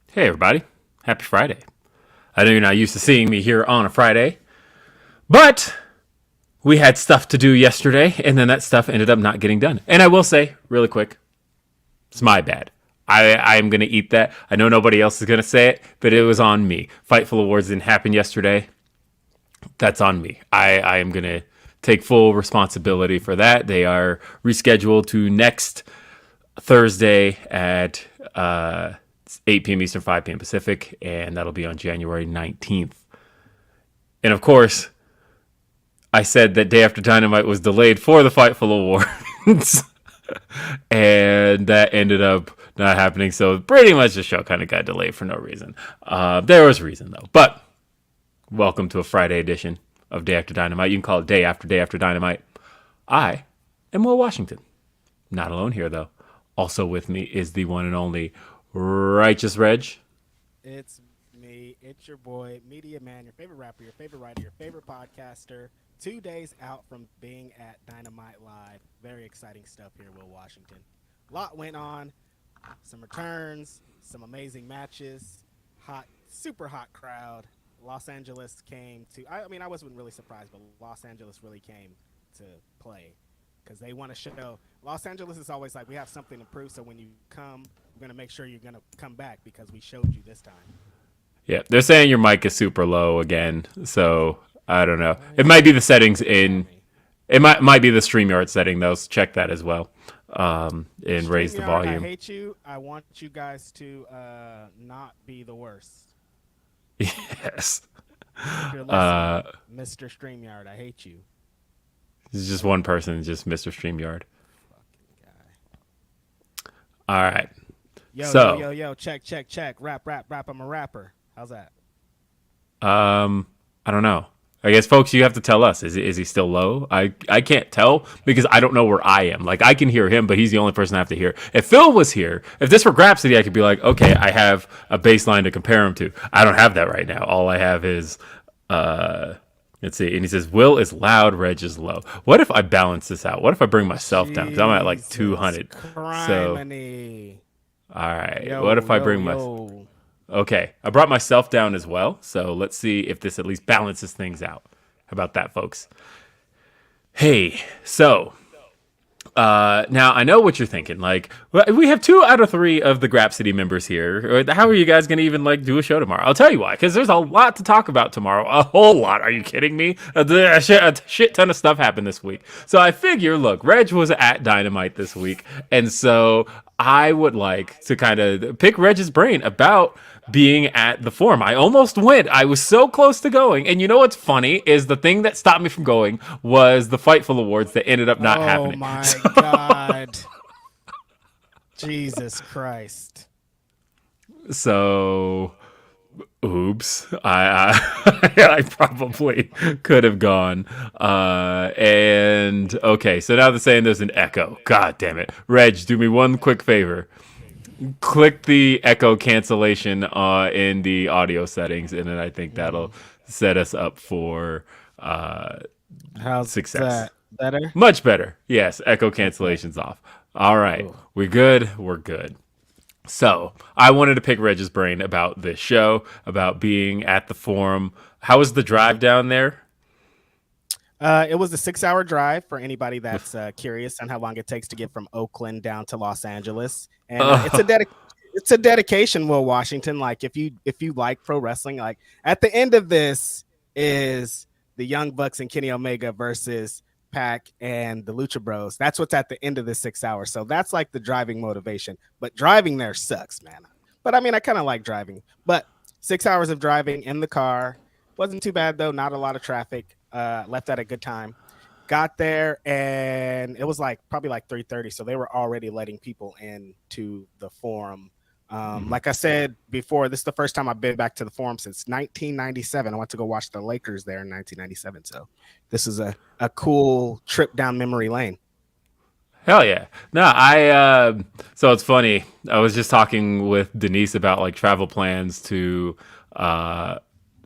Hey everybody, happy Friday. I know you're not used to seeing me here on a Friday, but we had stuff to do yesterday, and then that stuff ended up not getting done. And I will say, really quick, it's my bad. I am going to eat that. I know nobody else is going to say it, but it was on me. Fightful Awards didn't happen yesterday. That's on me. I am going to take full responsibility for that. They are rescheduled to next Thursday at 8 p.m. Eastern, 5 p.m. Pacific, and that'll be on January 19th. And of course, I said that Day After Dynamite was delayed for the Fightful Awards, and that ended up not happening. So pretty much the show kind of got delayed for no reason. There was a reason, though. But welcome to a Friday edition of Day After Dynamite. You can call it Day After Dynamite. I am Will Washington. Not alone here, though. Also with me is the one and only Righteous Reg. It's me. It's your boy, Media Man, your favorite rapper, your favorite writer, your favorite podcaster. 2 days out from being at Dynamite Live. Very exciting stuff here, Will Washington. A lot went on. Some returns, some amazing matches, super hot crowd. Los Angeles came to, I wasn't really surprised, but Los Angeles really came to play because they want to show. Los Angeles is always like, we have something to prove, so when you come, we're going to make sure you're going to come back because we showed you this time. Yeah, they're saying your mic is super low again, so I don't know. It might be the settings in, it might be the StreamYard setting, though, so check that as well, and raise the volume. I hate you. I want you guys to not be the worst. Yes. If you're listening, Mr. StreamYard, I hate you. It's just one person, just Mr. StreamYard. Fucking guy. All right. Yo, check. Rap. I'm a rapper. How's that? I don't know. I guess, folks, you have to tell us. Is he still low? I can't tell because I don't know where I am. Like, I can hear him, but he's the only person I have to hear. If Phil was here, if this were Grapsody, I could be like, okay, I have a baseline to compare him to. I don't have that right now. All I have is, let's see. And he says, Will is loud, Reg is low. What if I balance this out? What if I bring myself down? Because I'm at like 200. Criminy. So, all right. What if I bring myself? Okay, I brought myself down as well, so let's see if this at least balances things out. How about that, folks? Hey, so now I know what you're thinking. Like, we have 2 out of 3 of the Grapsody members here. How are you guys going to even do a show tomorrow? I'll tell you why, because there's a lot to talk about tomorrow. A whole lot. Are you kidding me? A shit ton of stuff happened this week. So I figure, look, Reg was at Dynamite this week, and so I would like to kind of pick Reg's brain about being at the Forum. I almost went. I was so close to going. And you know what's funny is the thing that stopped me from going was the Fightful Awards that ended up not happening. Oh my God. Jesus Christ. So, oops. I probably could have gone. And okay, so now they're saying there's an echo. God damn it. Reg, do me one quick favor. Click the echo cancellation in the audio settings, and then I think that'll set us up for How's success. That? Better? Much better. Yes, echo cancellation's off. All right. We're good. We're good. So I wanted to pick Reg's brain about this show, about being at the Forum. How was the drive down there? It was a 6-hour drive for anybody that's curious on how long it takes to get from Oakland down to Los Angeles, and it's a dedication, Will Washington. Like if you like pro wrestling, like at the end of this is the Young Bucks and Kenny Omega versus Pac and the Lucha Bros. That's what's at the end of the 6 hours. So that's like the driving motivation. But driving there sucks, man. But I mean, I kind of like driving. But 6 hours of driving in the car wasn't too bad though. Not a lot of traffic. Left at a good time. Got there and it was probably 3:30, so they were already letting people into the Forum. Like I said before, this is the first time I've been back to the Forum since 1997. I went to go watch the Lakers there in 1997, so this is a cool trip down memory lane. Hell yeah. No, so it's funny. I was just talking with Denise about travel plans to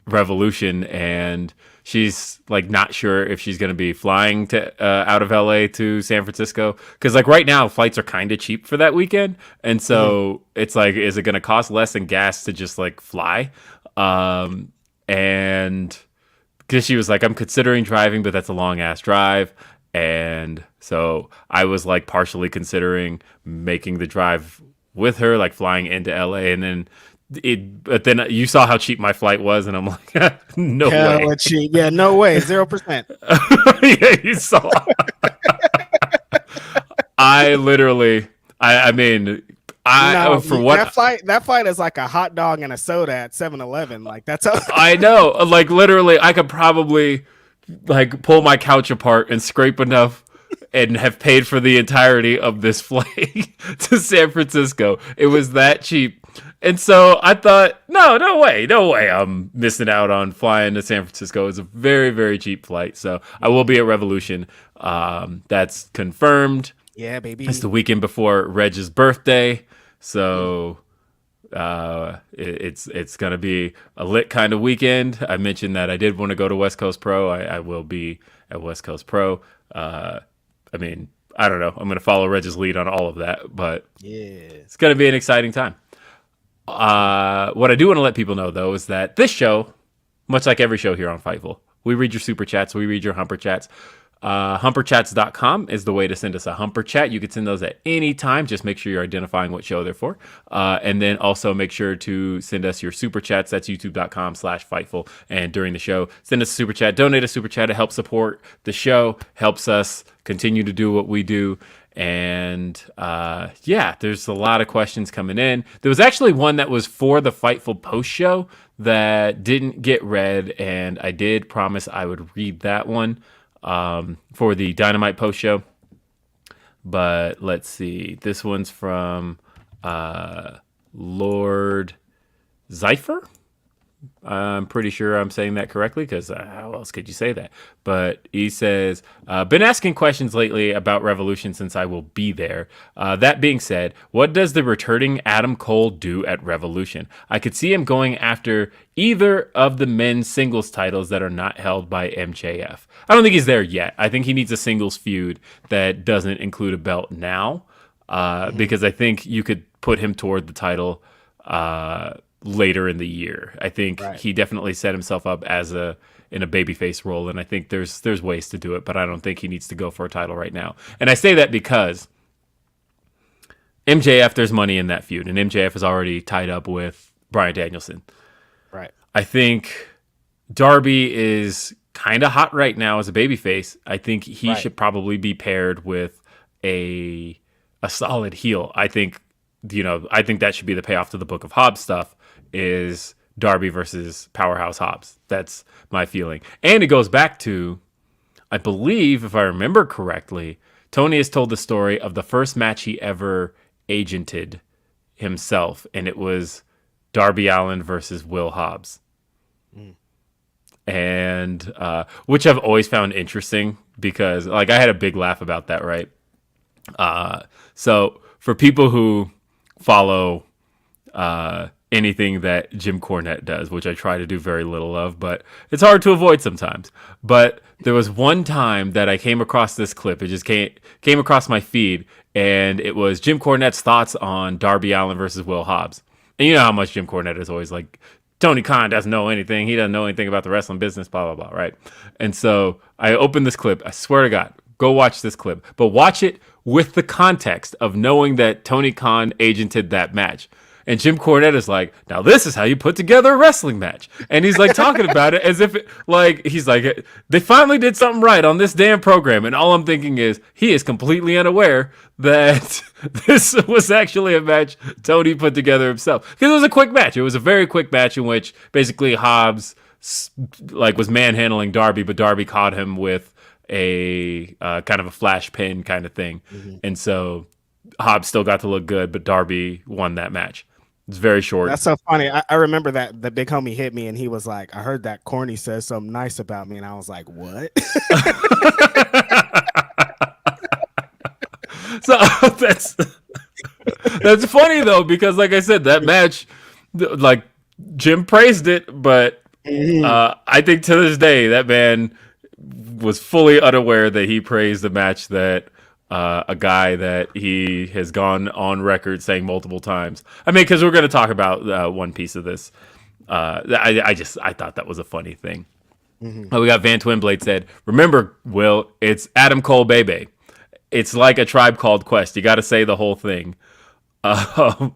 Revolution, and she's like not sure if she's going to be flying to out of LA to San Francisco, because like right now flights are kind of cheap for that weekend, and so it's like, is it going to cost less in gas to just like fly? And because she was like, I'm considering driving, but that's a long ass drive. And so I was like partially considering making the drive with her, like flying into LA. And then but then you saw how cheap my flight was, and I'm like, no way. Cheap. Yeah, no way. 0%. Yeah, you saw. I literally, I mean, for what that flight is like a hot dog and a soda at 7-Eleven. Like that's I know. Like literally, I could probably like pull my couch apart and scrape enough and have paid for the entirety of this flight to San Francisco. It was that cheap. And so I thought, no way I'm missing out on flying to San Francisco. It's a very, very cheap flight. So I will be at Revolution. That's confirmed. Yeah, baby. It's the weekend before Reg's birthday. So it's going to be a lit kind of weekend. I mentioned that I did want to go to West Coast Pro. I will be at West Coast Pro. I mean, I don't know. I'm going to follow Reg's lead on all of that, but it's going to be an exciting time. What I do want to let people know, though, is that this show, much like every show here on Fightful, we read your super chats, we read your humper chats. Humperchats.com is the way to send us a humper chat. You can send those at any time. Just make sure you're identifying what show they're for. And then also make sure to send us your super chats. That's youtube.com/Fightful. And during the show, send us a super chat. Donate a super chat to help support the show. Helps us continue to do what we do. And there's a lot of questions coming in. There was actually one that was for the Fightful post show that didn't get read. And I did promise I would read that one for the Dynamite post show. But let's see. This one's from Lord Zypher. I'm pretty sure I'm saying that correctly, because how else could you say that? But he says, been asking questions lately about Revolution since I will be there. That being said, what does the returning Adam Cole do at Revolution? I could see him going after either of the men's singles titles that are not held by MJF. I don't think he's there yet. I think he needs a singles feud that doesn't include a belt now, because I think you could put him toward the title later in the year. I think he definitely set himself up as in a babyface role, and I think there's ways to do it, but I don't think he needs to go for a title right now. And I say that because MJF, there's money in that feud, and MJF is already tied up with Bryan Danielson. Right. I think Darby is kind of hot right now as a babyface. I think he should probably be paired with a solid heel. I think that should be the payoff to the Book of Hobbs stuff, is Darby versus Powerhouse Hobbs. That's my feeling. And it goes back to, I believe, if I remember correctly, Tony has told the story of the first match he ever agented himself, and it was Darby Allin versus Will Hobbs. And which I've always found interesting, because like I had a big laugh about that, right? So for people who follow anything that Jim Cornette does, which I try to do very little of, but it's hard to avoid sometimes. But there was one time that I came across this clip. It just came across my feed, and it was Jim Cornette's thoughts on Darby Allin versus Will Hobbs. And you know how much Jim Cornette is always like, Tony Khan doesn't know anything. He doesn't know anything about the wrestling business, blah, blah, blah, right? And so I opened this clip. I swear to God, go watch this clip. But watch it with the context of knowing that Tony Khan agented that match. And Jim Cornette is like, now this is how you put together a wrestling match. And he's like talking about it as if he's like, they finally did something right on this damn program. And all I'm thinking is he is completely unaware that this was actually a match Tony put together himself. Because it was a quick match. It was a very quick match in which basically Hobbs was manhandling Darby, but Darby caught him with a kind of a flash pin kind of thing. Mm-hmm. And so Hobbs still got to look good, but Darby won that match. It's very short. That's so funny. I remember that the big homie hit me and he was like, I heard that Corny says something nice about me. And I was like, what? So that's funny though, because like I said, that match, like Jim praised it, but I think to this day that man was fully unaware that he praised the match that a guy that he has gone on record saying multiple times. I mean, because we're going to talk about one piece of this. I thought that was a funny thing. We got Van Twinblade said, "Remember, Will, it's Adam Cole, baby. It's like a Tribe Called Quest. You got to say the whole thing." Um,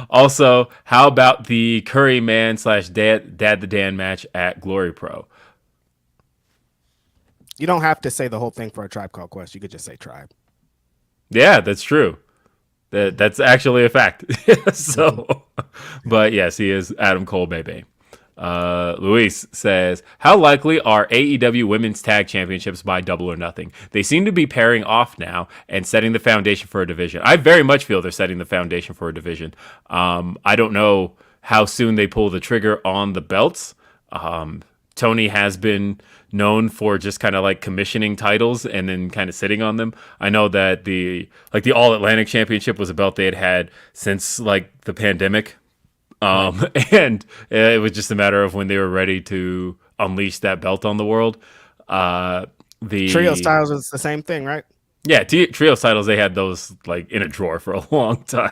Also, how about the Curry Man slash Dad the Dan match at Glory Pro? You don't have to say the whole thing for a Tribe Called Quest. You could just say Tribe. Yeah, that's true. That's actually a fact. So, but yes, he is Adam Cole, baby. Luis says, how likely are AEW Women's Tag Championships by Double or Nothing? They seem to be pairing off now and setting the foundation for a division. I very much feel they're setting the foundation for a division. I don't know how soon they pull the trigger on the belts. Tony has been known for just kind of like commissioning titles and then kind of sitting on them. I know that the All Atlantic Championship was a belt they had since like the pandemic. And it was just a matter of when they were ready to unleash that belt on the world. The Trio styles is the same thing, right? Yeah, trio titles, they had those like in a drawer for a long time.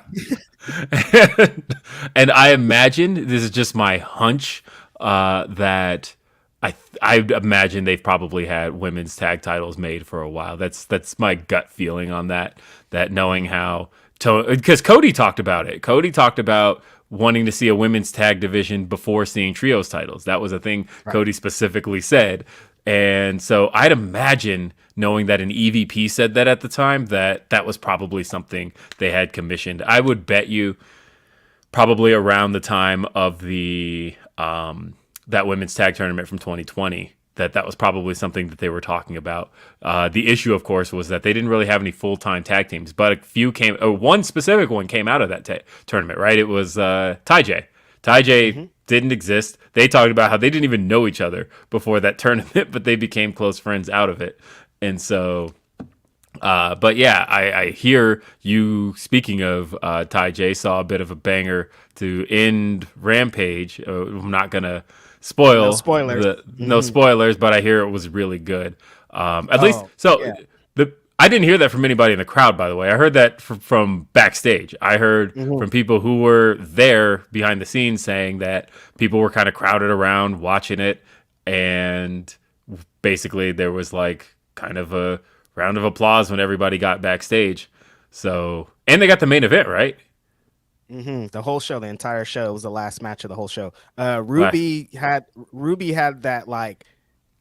and I imagine, this is just my hunch, that I imagine they've probably had women's tag titles made for a while. That's my gut feeling on that. That knowing how because Cody talked about it. Cody talked about wanting to see a women's tag division before seeing trios titles. That was a thing Cody specifically said. And so I'd imagine, knowing that an EVP said that at the time, that was probably something they had commissioned. I would bet you probably around the time of the that women's tag tournament from 2020, that was probably something that they were talking about. The issue, of course, was that they didn't really have any full-time tag teams, but a few one specific one came out of that tournament, right? It was Ty J. Ty J didn't exist. They talked about how they didn't even know each other before that tournament, but they became close friends out of it. And so, but yeah, I hear you, speaking of Ty J, saw a bit of a banger to end Rampage. I'm not going to spoil no spoilers. No spoilers, but I hear it was really good. At least, so yeah. I didn't hear that from anybody in the crowd, by the way. I heard that from backstage. I heard from people who were there behind the scenes saying that people were kind of crowded around watching it, and basically there was like kind of a round of applause when everybody got backstage. So, and they got the main event, right? The whole show, the entire show, was the last match of the whole show. Ruby had that like,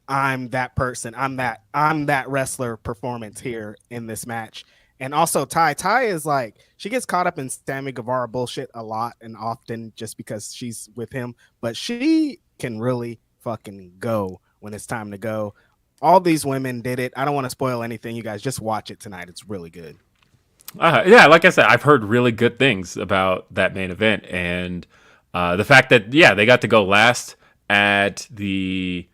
I'm that person, I'm that wrestler performance here in this match. And also Ty is like, she gets caught up in Sammy Guevara bullshit a lot and often just because she's with him, but she can really fucking go when it's time to go. All these women did it. I don't want to spoil anything. You guys just watch it tonight. It's really good. Yeah, like I said, I've heard really good things about that main event, and the fact that they got to go last at the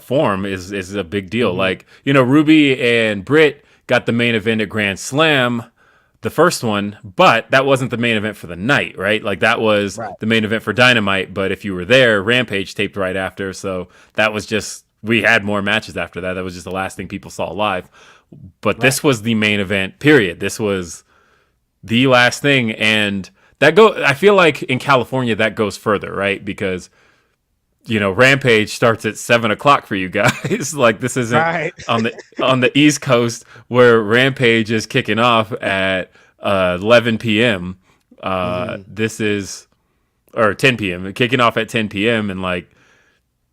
Forum is a big deal. Like, Ruby and Britt got the main event at Grand Slam, the first one, but that wasn't the main event for the night, right? Like, that was the main event for Dynamite, but if you were there, Rampage taped right after, so that was just, we had more matches after that. That was just the last thing people saw live. But this was the main event, period. This was the last thing, and I feel like in California that goes further, right? Because Rampage starts at 7:00 for you guys. Like, this isn't on the East Coast where Rampage is kicking off at 11 p.m. This is, or 10 p.m. kicking off at 10 p.m. and like,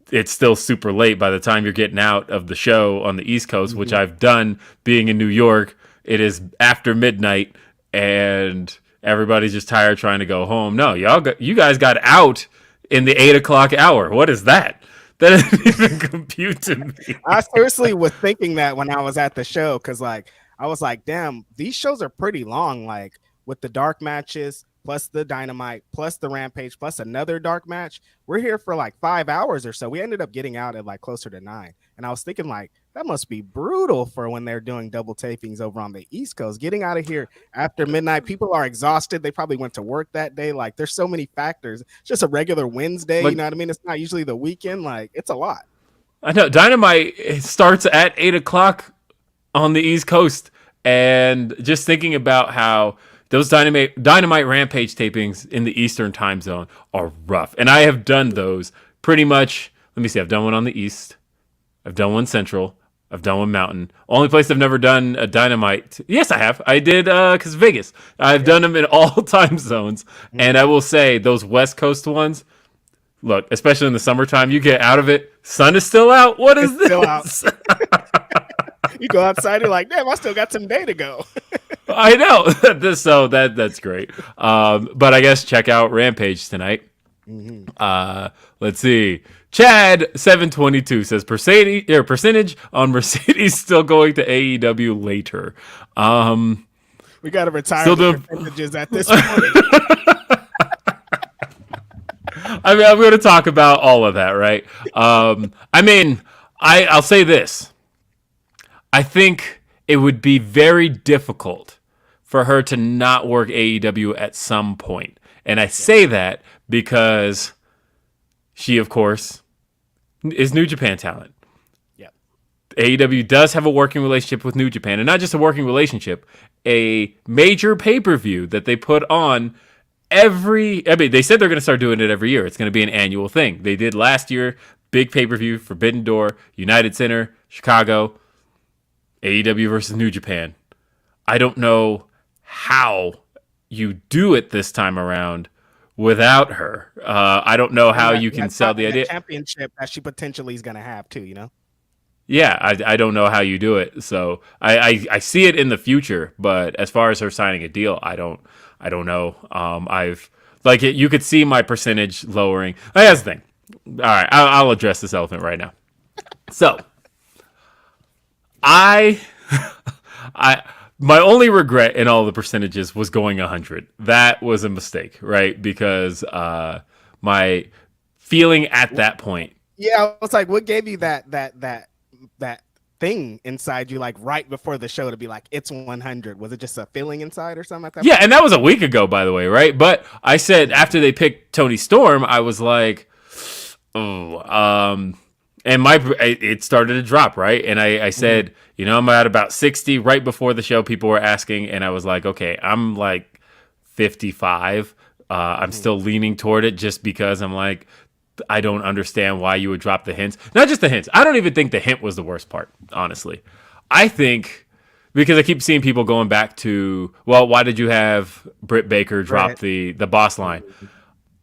it's still super late by the time you're getting out of the show on the East Coast, which I've done being in New York. It is after midnight and everybody's just tired trying to go home. No, you guys got out in the 8:00 hour. What is that? That doesn't even compute to me. I seriously was thinking that when I was at the show, because like I was like, damn, these shows are pretty long. Like with the dark matches, plus the Dynamite, plus the Rampage, plus another dark match. We're here for like 5 hours or so. We ended up getting out at like closer to 9. And I was thinking like, that must be brutal for when they're doing double tapings over on the East Coast. Getting out of here after midnight, people are exhausted. They probably went to work that day. Like, there's so many factors. It's just a regular Wednesday. Like, You know what I mean? It's not usually the weekend. Like, it's a lot. I know Dynamite starts at 8 o'clock on the East Coast, and just thinking about how those Dynamite Rampage tapings in the Eastern time zone are rough. And I have done those pretty much. Let me see. I've done one on the East. I've done one Central. I've done one Mountain. Only place I've never done a Dynamite. Yes, I have. I did because Vegas. I've done them in all time zones. And I will say those West Coast ones, look, especially in the summertime, you get out of it. Sun is still out. What is this? Still out. You go outside, you're like, damn, I still got some day to go. I know. So that's great. But I guess check out Rampage tonight. Let's see. Chad 722 says percentage on Mercedes still going to AEW later. We got to retire the percentages at this point. I mean, I'm going to talk about all of that, right? I mean, I'll say this. I think it would be very difficult for her to not work AEW at some point. And I say that because she, of course, is New Japan talent. Yep. AEW does have a working relationship with New Japan, and not just a working relationship, a major pay-per-view that they put on they said they're going to start doing it every year. It's going to be an annual thing. They did last year, big pay-per-view, Forbidden Door, United Center, Chicago, AEW versus New Japan. I don't know how you do it this time around without her. I don't know how you can sell the idea. Championship that she potentially is going to have too, you know? Yeah, I don't know how you do it. So I see it in the future, but as far as her signing a deal, I don't know. You could see my percentage lowering. That's the thing. All right, I'll address this elephant right now. So my only regret in all the percentages was going 100. That was a mistake, right? Because my feeling at that point. Yeah, I was like, what gave you that thing inside you, like right before the show, to be like, it's 100? Was it just a feeling inside or something like that? Yeah, and that was a week ago, by the way, right? But I said after they picked Tony Storm, I was like, and it started to drop, right? And I said, I'm at about 60 right before the show. People were asking, and I was like, okay, I'm like 55. I'm still leaning toward it just because I'm like, I don't understand why you would drop the hints. Not just the hints. I don't even think the hint was the worst part, honestly. I think, because I keep seeing people going back to, well, why did you have Britt Baker drop the boss line?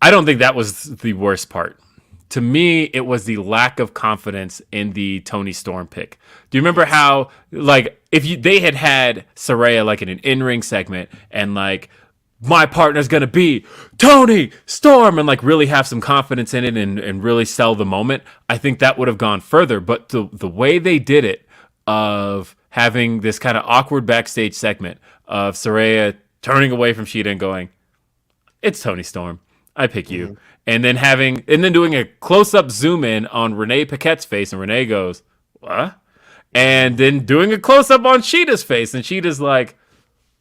I don't think that was the worst part. To me, it was the lack of confidence in the Tony Storm pick. Do you remember how, like, they had Saraya like in an in-ring segment and like, my partner's going to be Tony Storm, and like really have some confidence in it and really sell the moment, I think that would have gone further. But the way they did it, of having this kind of awkward backstage segment of Saraya turning away from Sheeta and going, it's Tony Storm, I pick you. And then doing a close-up zoom in on Renee Paquette's face, and Renee goes, what? And then doing a close-up on Sheeta's face, and Sheeta's like,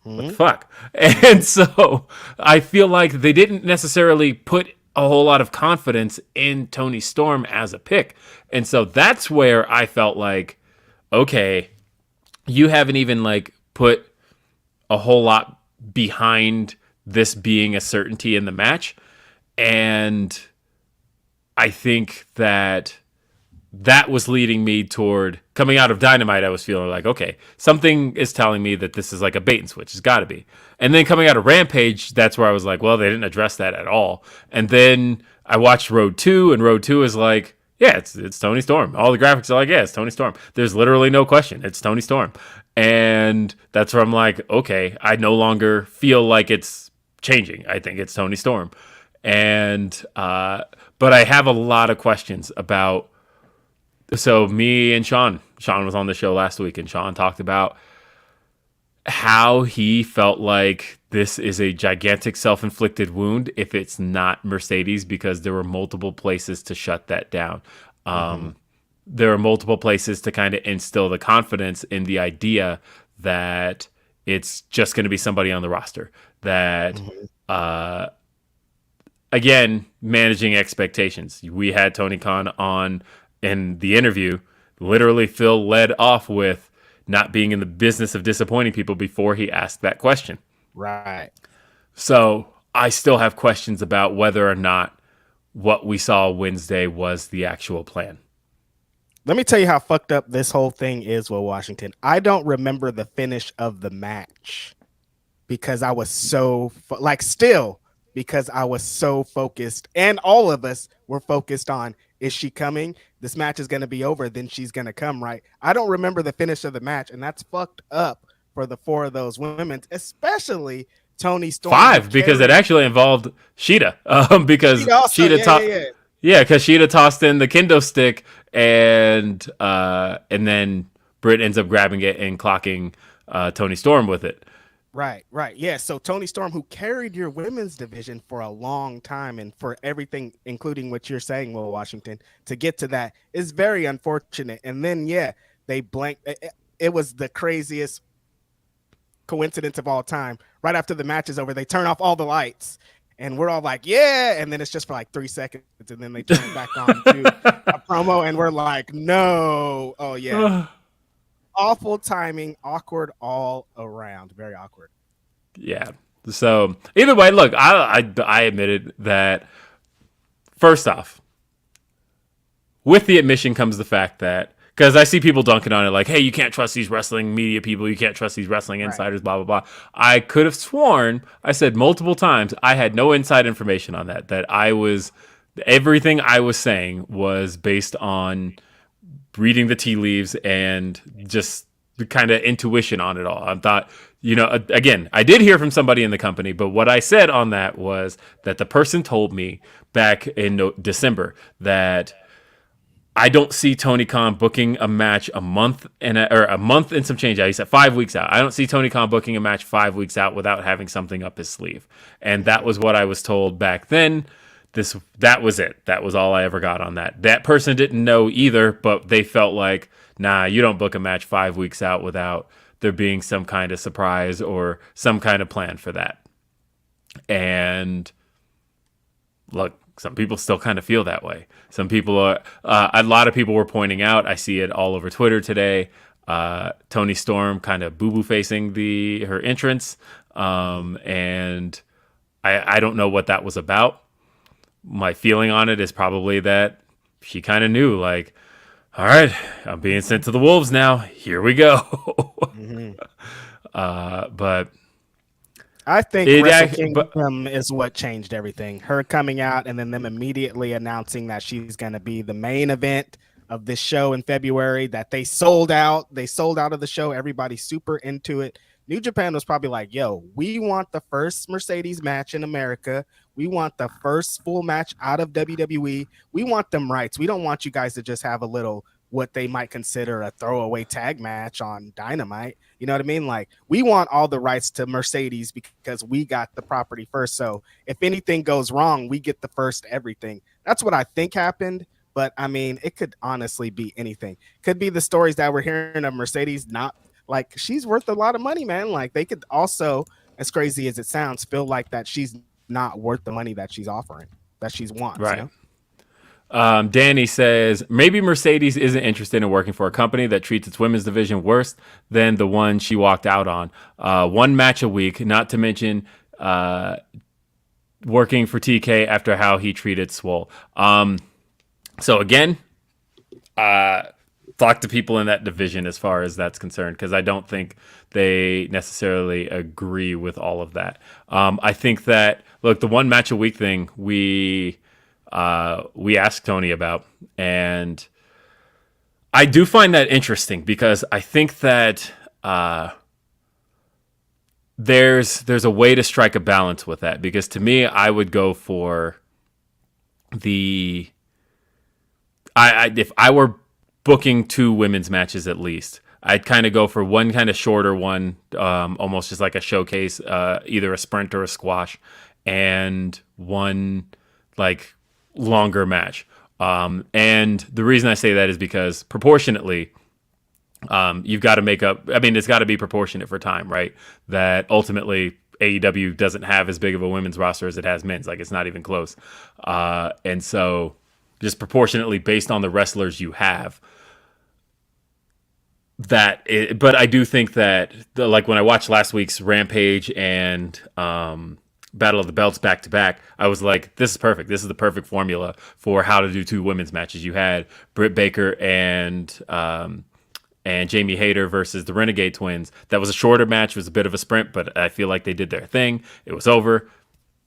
what the fuck? And so I feel like they didn't necessarily put a whole lot of confidence in Tony Storm as a pick. And so that's where I felt like, okay, you haven't even like put a whole lot behind this being a certainty in the match. And I think that was leading me toward, coming out of Dynamite, I was feeling like, okay, something is telling me that this is like a bait and switch. It's got to be. And then coming out of Rampage, that's where I was like, well, they didn't address that at all. And then I watched Road 2, and Road 2 is like, yeah, it's Tony Storm. All the graphics are like, yeah, it's Tony Storm. There's literally no question. It's Tony Storm. And that's where I'm like, okay, I no longer feel like it's changing. I think it's Tony Storm. And, but I have a lot of questions about. So me and Sean was on the show last week, and Sean talked about how he felt like this is a gigantic self-inflicted wound if it's not Mercedes, because there were multiple places to shut that down. there are multiple places to kind of instill the confidence in the idea that it's just going to be somebody on the roster. That, Mhm. again, managing expectations. We had Tony Khan on in the interview. Literally, Phil led off with not being in the business of disappointing people before he asked that question. Right. So I still have questions about whether or not what we saw Wednesday was the actual plan. Let me tell you how fucked up this whole thing is, Will Washington. I don't remember the finish of the match because I was so still because I was so focused, and all of us were focused on, is she coming? This match is going to be over, then she's going to come, right? I don't remember the finish of the match, and that's fucked up for the four of those women, especially Tony Storm, who Five, because it carried actually involved Sheeta. Because Sheeta also. Sheeta Yeah, yeah, taught. yeah. Yeah, because Sheeta tossed in the kendo stick, and then Britt ends up grabbing it and clocking Tony Storm with it. Right, right. Yeah. So Tony Storm, who carried your women's division for a long time and for everything, including what you're saying, Will Washington, to get to that is very unfortunate. And then, yeah, they blanked. It was the craziest coincidence of all time. Right after the match is over, they turn off all the lights. And we're all like, yeah. And then it's just for like 3 seconds. And then they turn it back on to a promo. And we're like, no. Oh, yeah. Awful timing, awkward all around. Very awkward. Yeah. So either way, look, I admitted that. First off, with the admission comes the fact that, because I see people dunking on it like, hey, you can't trust these wrestling media people, you can't trust these wrestling insiders, blah blah blah. I could have sworn I said multiple times I had no inside information on that. That everything I was saying was based on reading the tea leaves and just the kind of intuition on it all. I thought, again, I did hear from somebody in the company, but what I said on that was that the person told me back in December that I don't see Tony Khan booking a match a month and some change out. He said 5 weeks out. I don't see Tony Khan booking a match 5 weeks out without having something up his sleeve. And that was what I was told back then. That was it. That was all I ever got on that. That person didn't know either, but they felt like, nah, you don't book a match 5 weeks out without there being some kind of surprise or some kind of plan for that. And look, some people still kind of feel that way. Some people are, a lot of people were pointing out, I see it all over Twitter today, Tony Storm kind of boo-boo facing her entrance. And I don't know what that was about. My feeling on it is probably that she kind of knew, like, all right, I'm being sent to the wolves now. Here we go. But I think Wrestle Kingdom is what changed everything. Her coming out and then them immediately announcing that she's going to be the main event of this show in February, that they sold out. They sold out of the show. Everybody's super into it. New Japan was probably like, yo, we want the first Mercedes match in America. We want the first full match out of WWE. We want them rights. We don't want you guys to just have a little, what they might consider a throwaway tag match on Dynamite. You know what I mean? Like, we want all the rights to Mercedes because we got the property first. So if anything goes wrong, we get the first everything. That's what I think happened. But I mean, it could honestly be anything. Could be the stories that we're hearing of Mercedes not, like, she's worth a lot of money, man. Like, they could also, as crazy as it sounds, feel like that she's not worth the money that she's offering, that she's wants. Right. You know? Danny says, maybe Mercedes isn't interested in working for a company that treats its women's division worse than the one she walked out on. One match a week, not to mention working for TK after how he treated Swole. So again, talk to people in that division as far as that's concerned, because I don't think they necessarily agree with all of that. I think that, look, the one match a week thing we asked Tony about, and I do find that interesting because I think that there's a way to strike a balance with that, because to me, I would go for if I were booking 2 women's matches at least, I'd kind of go for one kind of shorter one, almost just like a showcase, either a sprint or a squash, and one like longer match. And the reason I say that is because proportionately, you've got to make up. I mean, it's got to be proportionate for time, right? That ultimately AEW doesn't have as big of a women's roster as it has men's. Like, it's not even close. And so, just proportionately based on the wrestlers you have, but I do think that like when I watched last week's Rampage and Battle of the Belts back to back, I was like, this is perfect. This is the perfect formula for how to do two women's matches. You had Britt Baker and Jamie Hayter versus the Renegade Twins. That was a shorter match. It was a bit of a sprint, but I feel like they did their thing. It was over.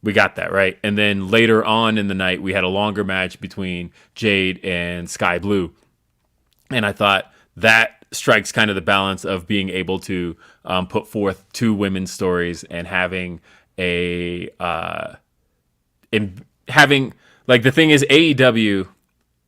We got that, right? And then later on in the night, we had a longer match between Jade and Sky Blue. And I thought that strikes kind of the balance of being able to put forth two women's stories and having like, the thing is, AEW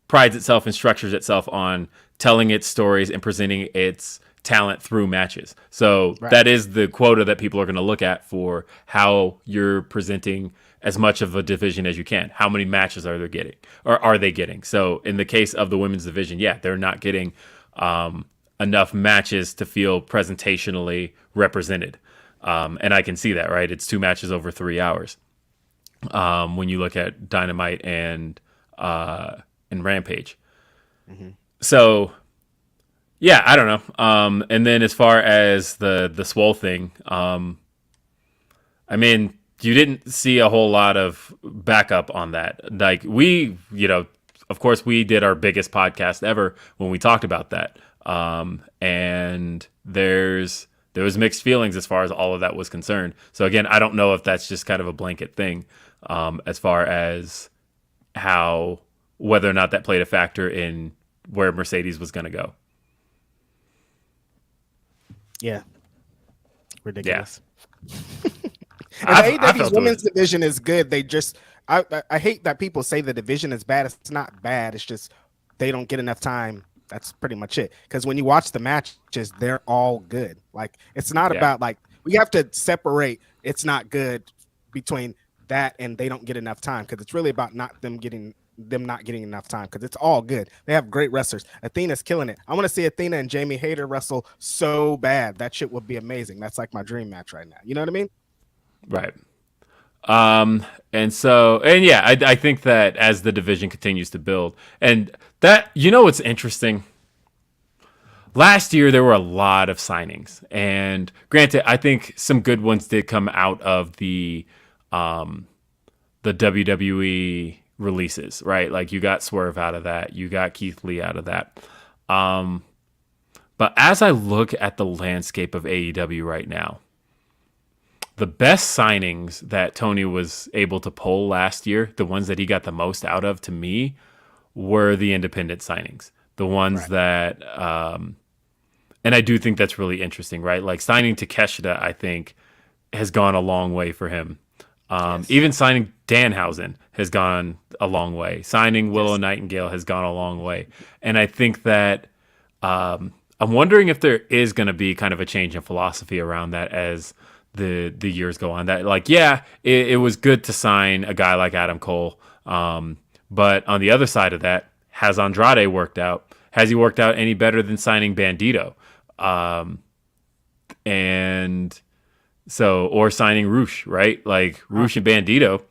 prides itself and structures itself on telling its stories and presenting its talent through matches. So that is the quota that people are going to look at for how you're presenting as much of a division as you can. How many matches are they getting? Or are they getting? So in the case of the women's division, yeah, they're not getting enough matches to feel presentationally represented. And I can see that, right? It's 2 matches over 3 hours. When you look at Dynamite and Rampage. Mm-hmm. So, yeah, I don't know. And then as far as the Swole thing, I mean, you didn't see a whole lot of backup on that. Like, of course, we did our biggest podcast ever when we talked about that. And there was mixed feelings as far as all of that was concerned. So again, I don't know if that's just kind of a blanket thing, as far as whether or not that played a factor in where Mercedes was going to go. Yeah. Ridiculous. Yeah. And AEW's women's division is good. They just, I hate that people say the division is bad. It's not bad. It's just they don't get enough time. That's pretty much it. Because when you watch the matches, they're all good. Like, it's not about, like, we have to separate it's not good between that and they don't get enough time, because it's really about them not getting enough time, because it's all good. They have great wrestlers. Athena's killing it. I want to see Athena and Jamie Hayter wrestle so bad. That shit would be amazing. That's like my dream match right now. You know what I mean? Right. And yeah, I think that as the division continues to build, and that, what's interesting, last year there were a lot of signings, and granted, I think some good ones did come out of the WWE releases, right? Like, you got Swerve out of that, you got Keith Lee out of that. But as I look at the landscape of AEW right now, the best signings that Tony was able to pull last year, the ones that he got the most out of, to me, were the independent signings. The ones that, and I do think that's really interesting, right? Like, signing Takeshita, I think, has gone a long way for him. Even signing Danhausen has gone a long way. Signing Willow Nightingale has gone a long way. And I think that I'm wondering if there is going to be kind of a change in philosophy around that as the years go on. That, like, it was good to sign a guy like Adam Cole, but on the other side of that, has Andrade worked out? Has he worked out any better than signing Bandito? And so, or signing Roosh, right? Like, Roosh and Bandito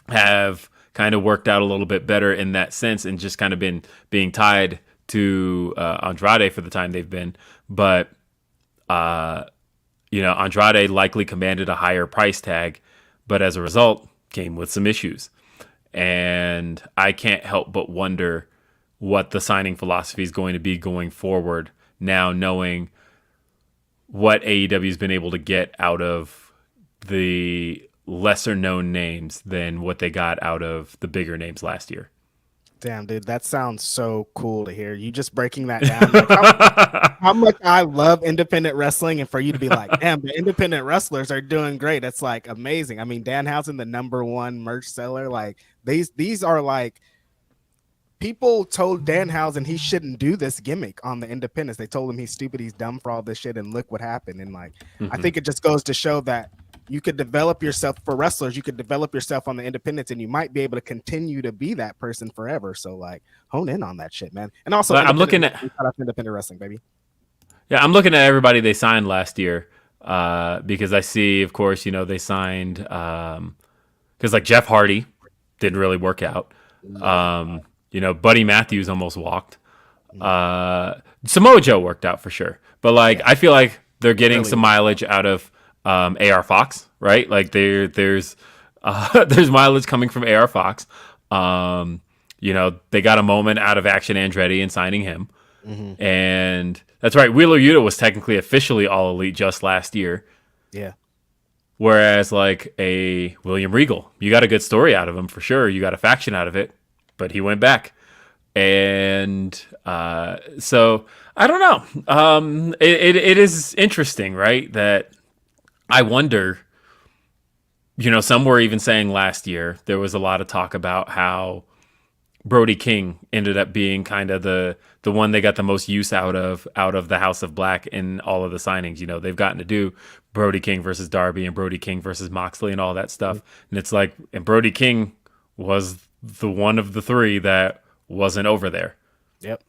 have kind of worked out a little bit better in that sense, and just kind of been being tied to Andrade for the time they've been. But Andrade likely commanded a higher price tag, but as a result, came with some issues. And I can't help but wonder what the signing philosophy is going to be going forward now, knowing what AEW has been able to get out of the lesser known names than what they got out of the bigger names last year. Damn, dude, that sounds so cool to hear. You just breaking that down. Like, how much I love independent wrestling, and for you to be like, damn, the independent wrestlers are doing great. That's like amazing. I mean, Danhausen, the #1 merch seller, like these are like, people told Danhausen he shouldn't do this gimmick on the independents. They told him he's stupid, he's dumb for all this shit, and look what happened. And like, I think it just goes to show that you could develop yourself for wrestlers. You could develop yourself on the independents, and you might be able to continue to be that person forever. So like, hone in on that shit, man. And also, I'm looking at independent wrestling, baby. Yeah, I'm looking at everybody they signed last year because I see, of course, they signed because like Jeff Hardy didn't really work out. Buddy Matthews almost walked. Samoa Joe worked out for sure, but like I feel like they're getting some mileage out of AR Fox, right? Like there's there's mileage coming from AR Fox. They got a moment out of Action Andretti in signing him. Mm-hmm. And that's right. Wheeler Yuta was technically officially All Elite just last year. Yeah. Whereas like a William Regal, you got a good story out of him for sure. You got a faction out of it, but he went back. And so I don't know. It is interesting, right? That I wonder, some were even saying last year, there was a lot of talk about how Brody King ended up being kind of the one they got the most use out of the House of Black in all of the signings. They've gotten to do Brody King versus Darby and Brody King versus Moxley and all that stuff. And it's like, and Brody King was the one of the three that wasn't over there. Yep.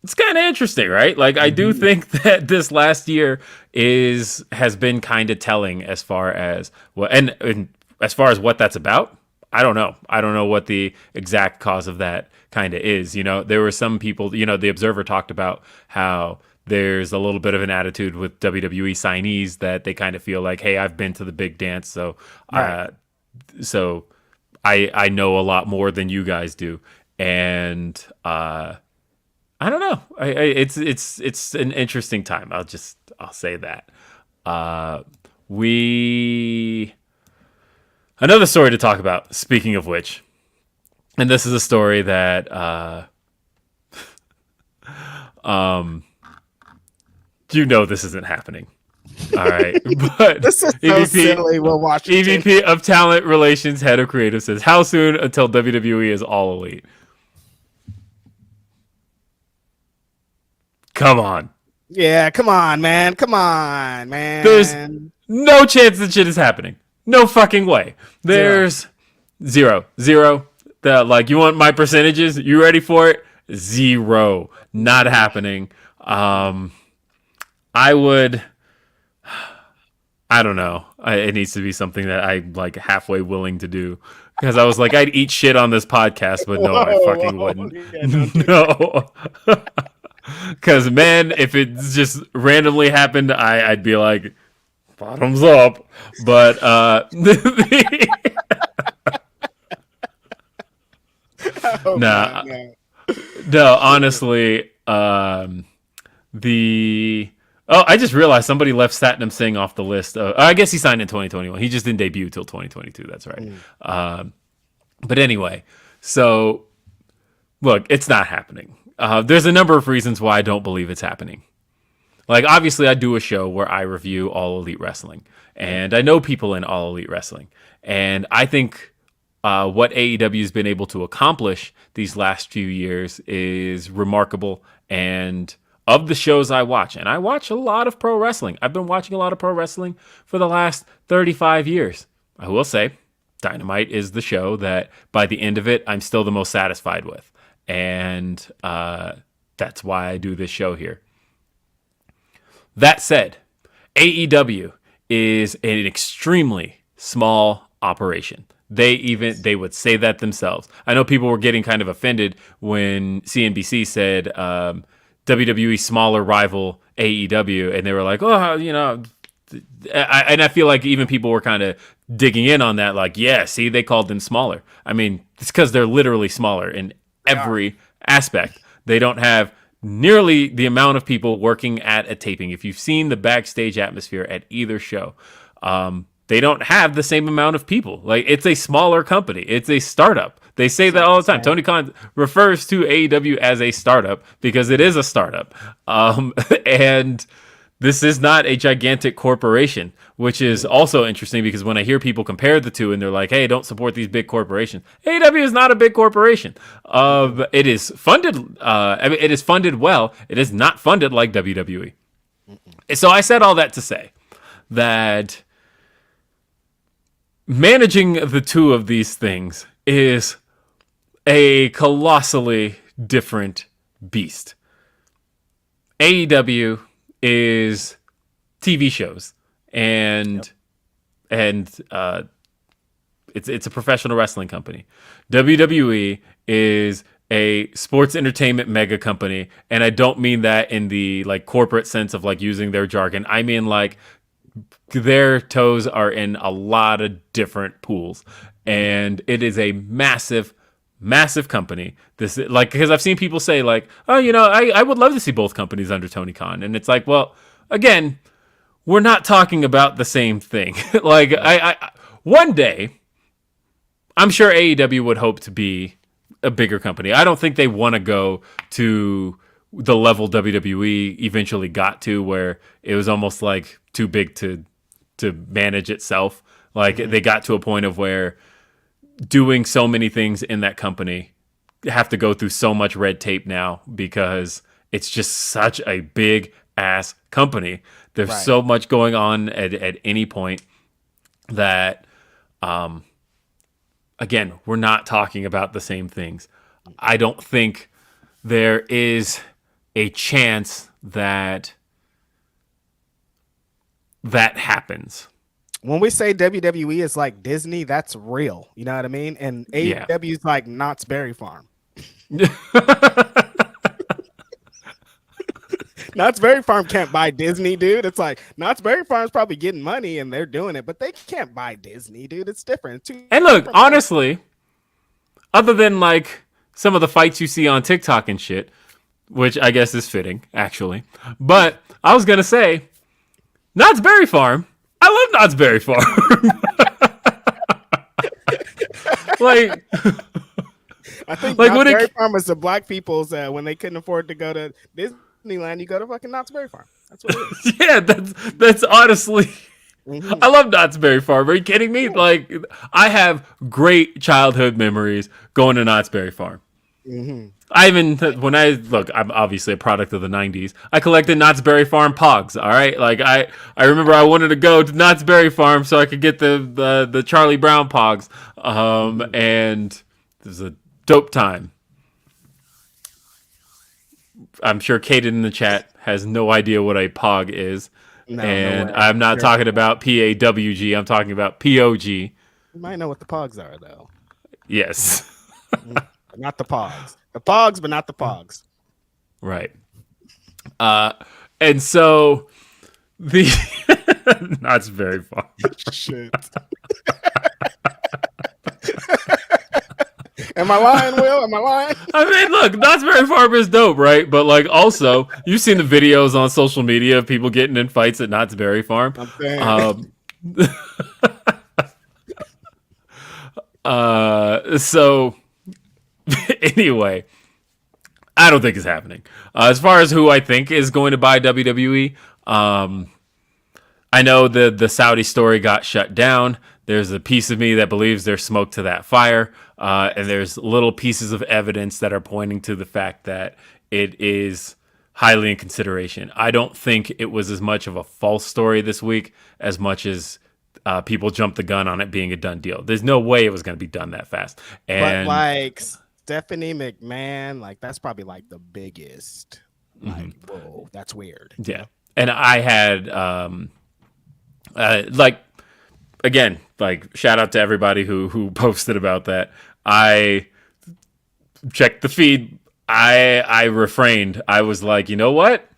It's kind of interesting, right? Like, I do think that this last year has been kind of telling as far as and as far as what that's about. I don't know. I don't know what the exact cause of that kind of is. There were some people, the Observer talked about how there's a little bit of an attitude with WWE signees that they kind of feel like, hey, I've been to the big dance, so right. I know a lot more than you guys do, and I don't know. It's an interesting time. I'll say that. Another story to talk about, speaking of which, and this is a story that this isn't happening. All right. But this is so silly. We'll watch it. EVP of Talent Relations, Head of Creative says, how soon until WWE is All Elite? Come on. Yeah, come on, man. Come on, man. There's no chance that shit is happening. No fucking way. There's zero. You want my percentages? You ready for it? 0. Not happening. I don't know. It needs to be something that I'm like halfway willing to do. Because I was like, I'd eat shit on this podcast, but no, I fucking wouldn't. Yeah, no. Because, man, if it just randomly happened, I'd be like, bottoms up. But no, honestly, I just realized somebody left Satnam Singh off the list. I guess he signed in 2021. He just didn't debut till 2022. That's right. But anyway, so look, it's not happening. There's a number of reasons why I don't believe it's happening. Like, obviously, I do a show where I review All Elite Wrestling, and I know people in All Elite Wrestling, and I think what AEW has been able to accomplish these last few years is remarkable. And of the shows I watch, and I watch a lot of pro wrestling. I've been watching a lot of pro wrestling for the last 35 years. I will say, Dynamite is the show that, by the end of it, I'm still the most satisfied with. And that's why I do this show here. That said, AEW is an extremely small operation. They would say that themselves. I know people were getting kind of offended when CNBC said WWE smaller rival AEW, and they were like, and I feel like even people were kind of digging in on that, like, yeah, see, they called them smaller. I mean, it's because they're literally smaller in every aspect. They don't have nearly the amount of people working at a taping. If you've seen the backstage atmosphere at either show, they don't have the same amount of people. Like, it's a smaller company. It's a startup. They say that all the time. Tony Khan refers to AEW as a startup because it is a startup. And this is not a gigantic corporation, which is also interesting because when I hear people compare the two and they're like, hey, don't support these big corporations. AEW is not a big corporation. It is funded. It is funded well. It is not funded like WWE. So I said all that to say that managing the two of these things is a colossally different beast. AEW is TV shows and Yep. and it's a professional wrestling company. WWE is a sports entertainment mega company, and I don't mean that in the like corporate sense of like using their jargon. I mean like their toes are in a lot of different pools, and it is a massive company. This like because I've seen people say like, oh, I would love to see both companies under Tony Khan, and it's like, well, again, we're not talking about the same thing. Like I one day I'm sure AEW would hope to be a bigger company. I don't think they want to go to the level WWE eventually got to, where it was almost like too big to manage itself. Like they got to a point of where doing so many things in that company have to go through so much red tape now because it's just such a big ass company. There's Right. so much going on at any point that again, we're not talking about the same things. I don't think there is a chance that that happens. When we say WWE is like Disney, that's real. You know what I mean? And Yeah. AEW is like Knott's Berry Farm. Knott's Berry Farm can't buy Disney, dude. It's like Knott's Berry Farm's probably getting money and they're doing it, but they can't buy Disney, dude. It's different. Two And look, different things. honestly, other than like some of the fights you see on TikTok and shit, which I guess is fitting, actually. But I was gonna say, Knott's Berry Farm. I love Knott's Berry Farm. like, I think like Knott's when Berry it, Farm is the black people's when they couldn't afford to go to Disneyland, you go to fucking Knott's Berry Farm. That's what it is. yeah, that's honestly. Mhm. I love Knott's Berry Farm. Are you kidding me? Like, I have great childhood memories going to Knott's Berry Farm. Mhm. I even when I look, I'm obviously a product of the '90s. I collected Knott's Berry Farm Pogs. All right, like I remember I wanted to go to Knott's Berry Farm so I could get the Charlie Brown Pogs, and it was a dope time. I'm sure Kaden in the chat has no idea what a Pog is, No, no and way. I'm not talking about PAWG. I'm talking about POG. You might know what the Pogs are though. Yes, But not the Pogs. The Pogs, but not the Pogs. right. And so the Knott's Berry Farm. Shit. Am I lying, Will? Am I lying? I mean, look, Knott's Berry Farm is dope, right? But like, also, you've seen the videos on social media of people getting in fights at Knott's Berry Farm. I'm saying. So anyway, I don't think it's happening. As far as who I think is going to buy WWE, I know the Saudi story got shut down. There's a piece of me that believes there's smoke to that fire, and there's little pieces of evidence that are pointing to the fact that it is highly in consideration. I don't think it was as much of a false story this week as much as people jumped the gun on it being a done deal. There's no way it was going to be done that fast. But And like Stephanie McMahon, like that's probably like the biggest. Like, whoa, that's weird. yeah, and I had like again, like shout out to everybody who posted about that. I checked the feed. I refrained. I was like, you know what?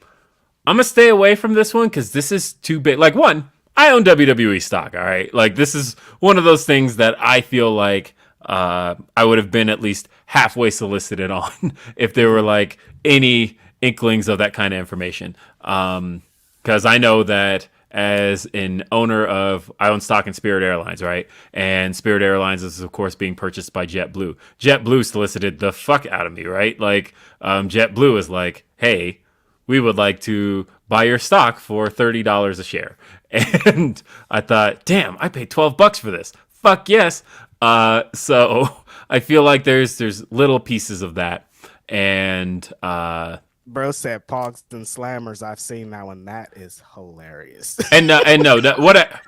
I'm gonna stay away from this one because this is too big. Like one, I own WWE stock. All right, like this is one of those things that I feel like I would have been at least halfway solicited on if there were like any inklings of that kind of information. Because I know that as an owner of, I own stock in Spirit Airlines, right? And Spirit Airlines is, of course, being purchased by JetBlue. JetBlue solicited the fuck out of me, right? Like, JetBlue is like, hey, we would like to buy your stock for $30 a share. And I thought, damn, I paid $12 for this. Fuck yes. So I feel like there's little pieces of that. And Bro said Pogs and Slammers. I've seen that one. That is hilarious. and no, what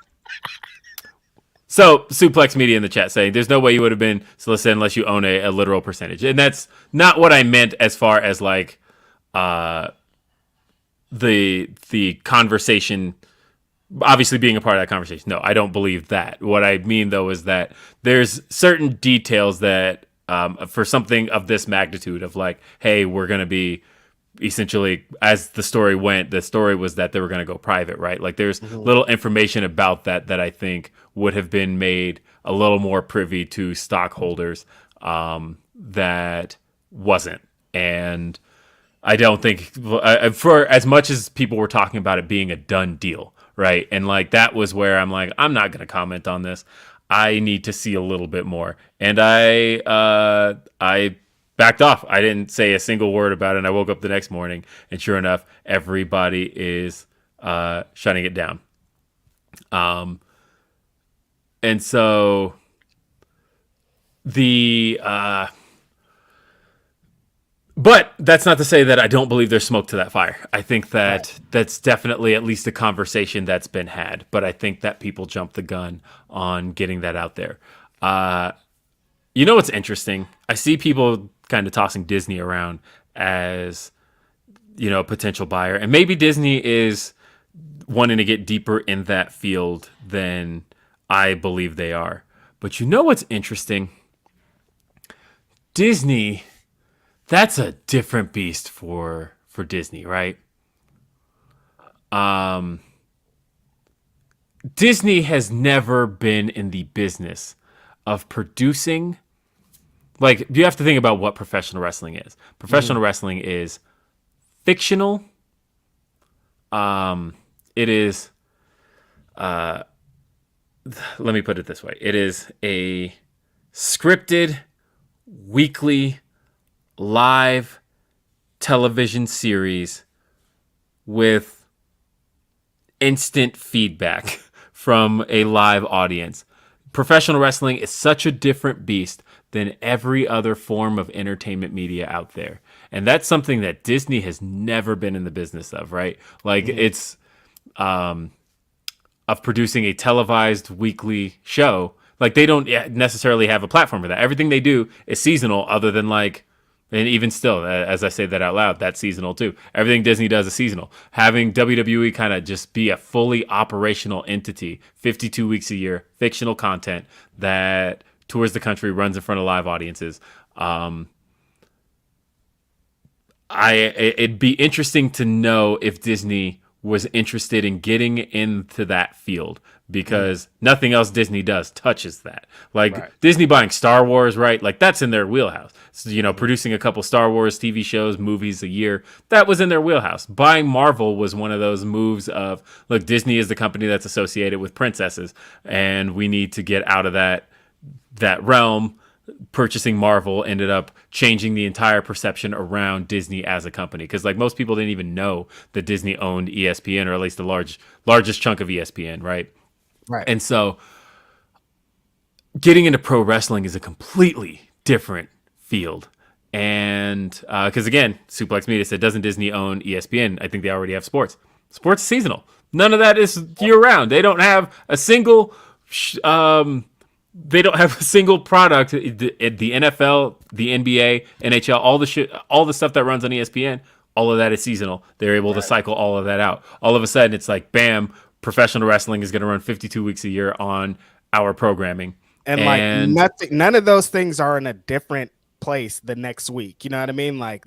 So Suplex Media in the chat saying there's no way you would have been solicited unless you own a literal percentage, and that's not what I meant as far as like the conversation. Obviously, being a part of that conversation. No, I don't believe that. What I mean though is that there's certain details that for something of this magnitude of like, hey, we're gonna be essentially, as the story went, the story was that they were going to go private, right? Like there's little information about that I think would have been made a little more privy to stockholders that wasn't. And I don't think, for as much as people were talking about it being a done deal, right? And like that was where I'm like, I'm not going to comment on this. I need to see a little bit more. And I backed off. I didn't say a single word about it. And I woke up the next morning, and sure enough, everybody is shutting it down. And so but that's not to say that I don't believe there's smoke to that fire. I think that that's definitely at least a conversation that's been had. But I think that people jumped the gun on getting that out there. You know what's interesting? I see people kind of tossing Disney around as, a potential buyer. And maybe Disney is wanting to get deeper in that field than I believe they are. But you know what's interesting? Disney, that's a different beast for Disney, right? Disney has never been in the business of producing. Like, you have to think about what professional wrestling is. Professional wrestling is fictional. It is, let me put it this way. It is a scripted, weekly, live television series with instant feedback from a live audience. Professional wrestling is such a different beast than every other form of entertainment media out there. And that's something that Disney has never been in the business of, right? Like it's of producing a televised weekly show. Like they don't necessarily have a platform for that. Everything they do is seasonal other than like, and even still, as I say that out loud, that's seasonal too. Everything Disney does is seasonal. Having WWE kind of just be a fully operational entity, 52 weeks a year, fictional content that tours the country, runs in front of live audiences. It'd be interesting to know if Disney was interested in getting into that field because nothing else Disney does touches that. Like Disney buying Star Wars, right? Like that's in their wheelhouse. So, producing a couple Star Wars TV shows, movies a year, that was in their wheelhouse. Buying Marvel was one of those moves of, look, Disney is the company that's associated with princesses, and we need to get out of that realm. Purchasing Marvel ended up changing the entire perception around Disney as a company, because like most people didn't even know that Disney owned ESPN, or at least the largest chunk of ESPN, right? And so getting into pro wrestling is a completely different field. And because again, Suplex Media said, doesn't Disney own ESPN? I think they already have sports. Sports is seasonal. None of that is year round. They don't have a single product. The NFL, the NBA, NHL, all the stuff that runs on ESPN, all of that is seasonal. They're able to cycle all of that out. All of a sudden, it's like, bam, professional wrestling is going to run 52 weeks a year on our programming. And like none of those things are in a different place the next week. You know what I mean? Like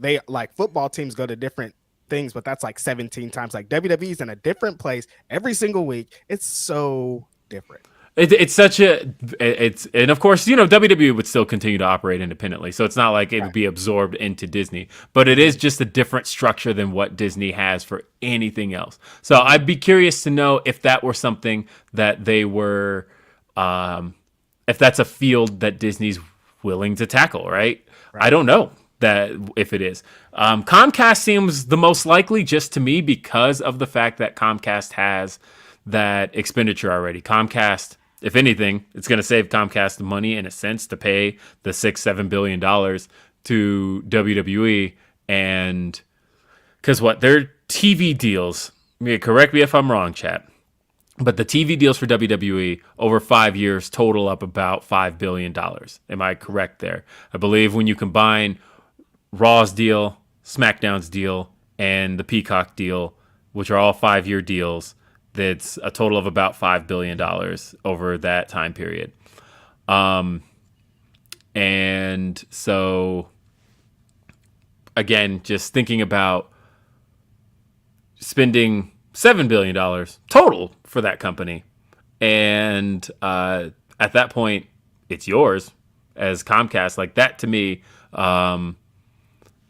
football teams go to different things, but that's like 17 times. Like WWE's in a different place every single week. It's so different. And of course, WWE would still continue to operate independently. So it's not like it would be absorbed into Disney, but it is just a different structure than what Disney has for anything else. So I'd be curious to know if that were something that they were, if that's a field that Disney's willing to tackle, right? I don't know that if it is. Comcast seems the most likely, just to me, because of the fact that Comcast has that expenditure already. Comcast, if anything, it's going to save Comcast money in a sense to pay the $6-7 billion to WWE. And because their TV deals, correct me if I'm wrong, chat, But the TV deals for WWE over 5 years total up about $5 billion. Am I correct there? I believe when you combine Raw's deal, SmackDown's deal, and the Peacock deal, which are all 5-year deals, that's a total of about $5 billion over that time period. And so, again, just thinking about spending $7 billion total for that company. And at that point, it's yours as Comcast. Like that to me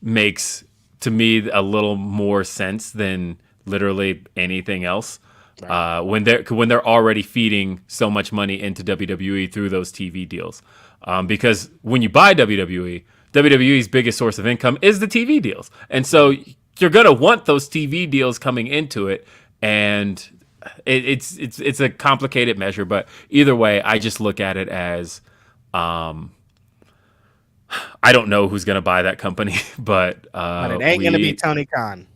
makes to me a little more sense than literally anything else. Right. When they're already feeding so much money into WWE through those TV deals. Because when you buy WWE, WWE's biggest source of income is the TV deals. And so you're going to want those TV deals coming into it. And it's a complicated measure. But either way, I just look at it as I don't know who's going to buy that company. But it ain't going to be Tony Khan.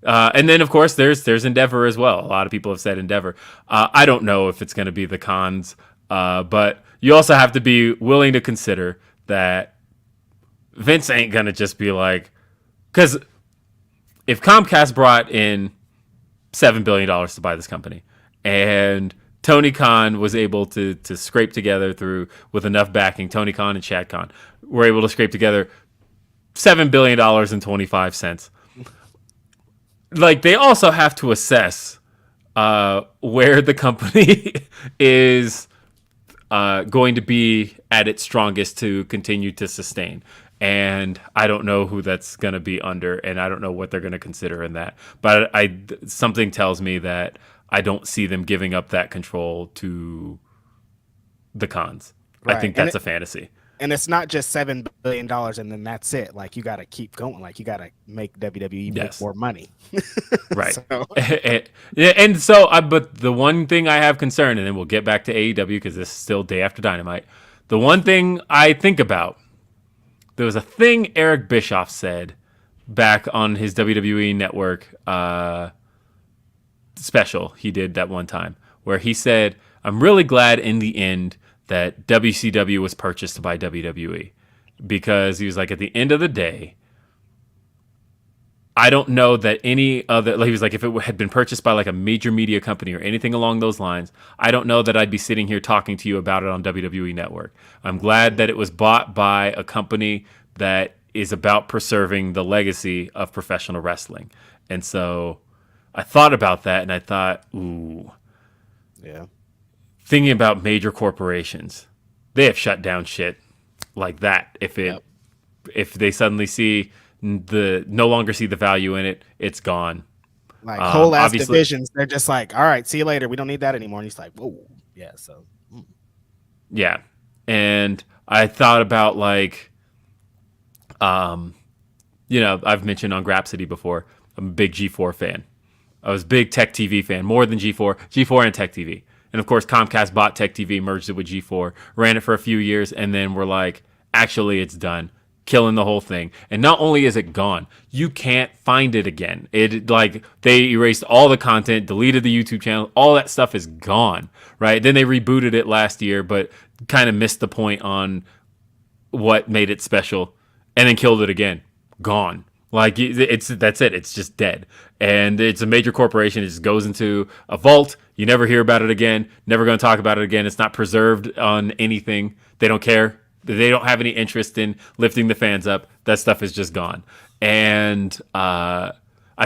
And then, of course, there's Endeavor as well. A lot of people have said Endeavor. I don't know if it's going to be the Khans. But you also have to be willing to consider that Vince ain't going to just be like, because if Comcast brought in $7 billion to buy this company and Tony Khan was able to scrape together with enough backing, Tony Khan and Shad Khan were able to scrape together $7 billion and 25 cents. Like, they also have to assess where the company is going to be at its strongest to continue to sustain. And I don't know who that's going to be under, and I don't know what they're going to consider in that. But something tells me that I don't see them giving up that control to the Khans. Right. I think that's a fantasy. And it's not just $7 billion and then that's it. Like, you got to keep going. Like, you got to make WWE make more money. Right. But the one thing I have concern, and then we'll get back to AEW because this is still day after Dynamite. The one thing I think about, there was a thing Eric Bischoff said back on his WWE Network special he did that one time, where he said, I'm really glad in the end that WCW was purchased by WWE, because he was like, at the end of the day, I don't know that any other, like, he was like, if it had been purchased by like a major media company or anything along those lines, I don't know that I'd be sitting here talking to you about it on WWE Network. I'm glad that it was bought by a company that is about preserving the legacy of professional wrestling. And so I thought about that and I thought, ooh. Yeah. Thinking about major corporations, they have shut down shit like that. If they suddenly no longer see the value in it, it's gone. Like whole ass divisions, they're just like, all right, see you later. We don't need that anymore. And he's like, whoa, yeah. So, yeah. And I thought about like, I've mentioned on Grapsody before, I'm a big G4 fan. I was a big Tech TV fan, more than G4 and Tech TV. And of course, Comcast bought Tech TV, merged it with G4, ran it for a few years, and then we're like, actually, it's done. Killing the whole thing. And not only is it gone, you can't find it again. They erased all the content, deleted the YouTube channel, all that stuff is gone, right? Then they rebooted it last year, but kind of missed the point on what made it special, and then killed it again. Gone. Like, that's it. It's just dead. And it's a major corporation. It just goes into a vault. You never hear about it again. Never going to talk about it again. It's not preserved on anything. They don't care. They don't have any interest in lifting the fans up. That stuff is just gone. And I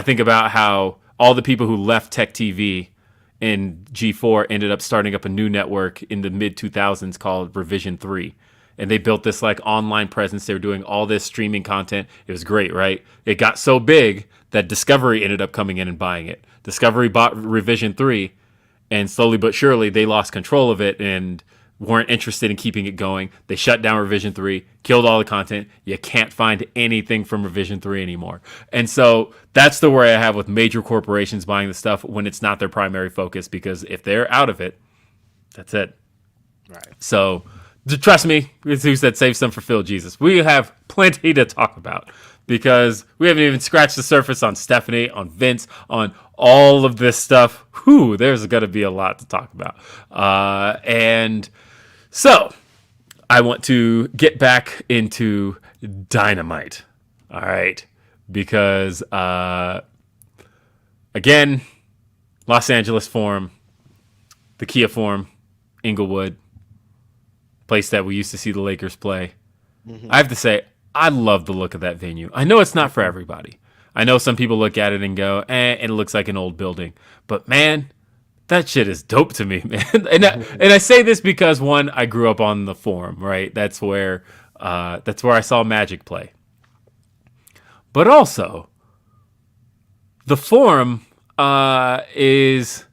think about how all the people who left Tech TV in G4 ended up starting up a new network in the mid-2000s called Revision 3. And they built this like online presence. They were doing all this streaming content. It was great, right? It got so big that Discovery ended up coming in and buying it. Discovery bought Revision 3, and slowly but surely they lost control of it and weren't interested in keeping it going. They shut down Revision 3, killed all the content. You can't find anything from Revision 3 anymore. And so that's the worry I have with major corporations buying the stuff when it's not their primary focus, because if they're out of it, that's it. Right. So trust me, who said save some for Phil Jesus? We have plenty to talk about because we haven't even scratched the surface on Stephanie, on Vince, on all of this stuff. Whew, there's going to be a lot to talk about. And so I want to get back into Dynamite. All right. Because, again, Los Angeles Forum, the Kia Forum, Inglewood, place that we used to see the Lakers play. Mm-hmm. I have to say, I love the look of that venue. I know it's not for everybody. I know some people look at it and go, and it looks like an old building. But, man, that shit is dope to me, man. And I say this because, one, I grew up on the Forum, right? That's where I saw Magic play. But also, the Forum is...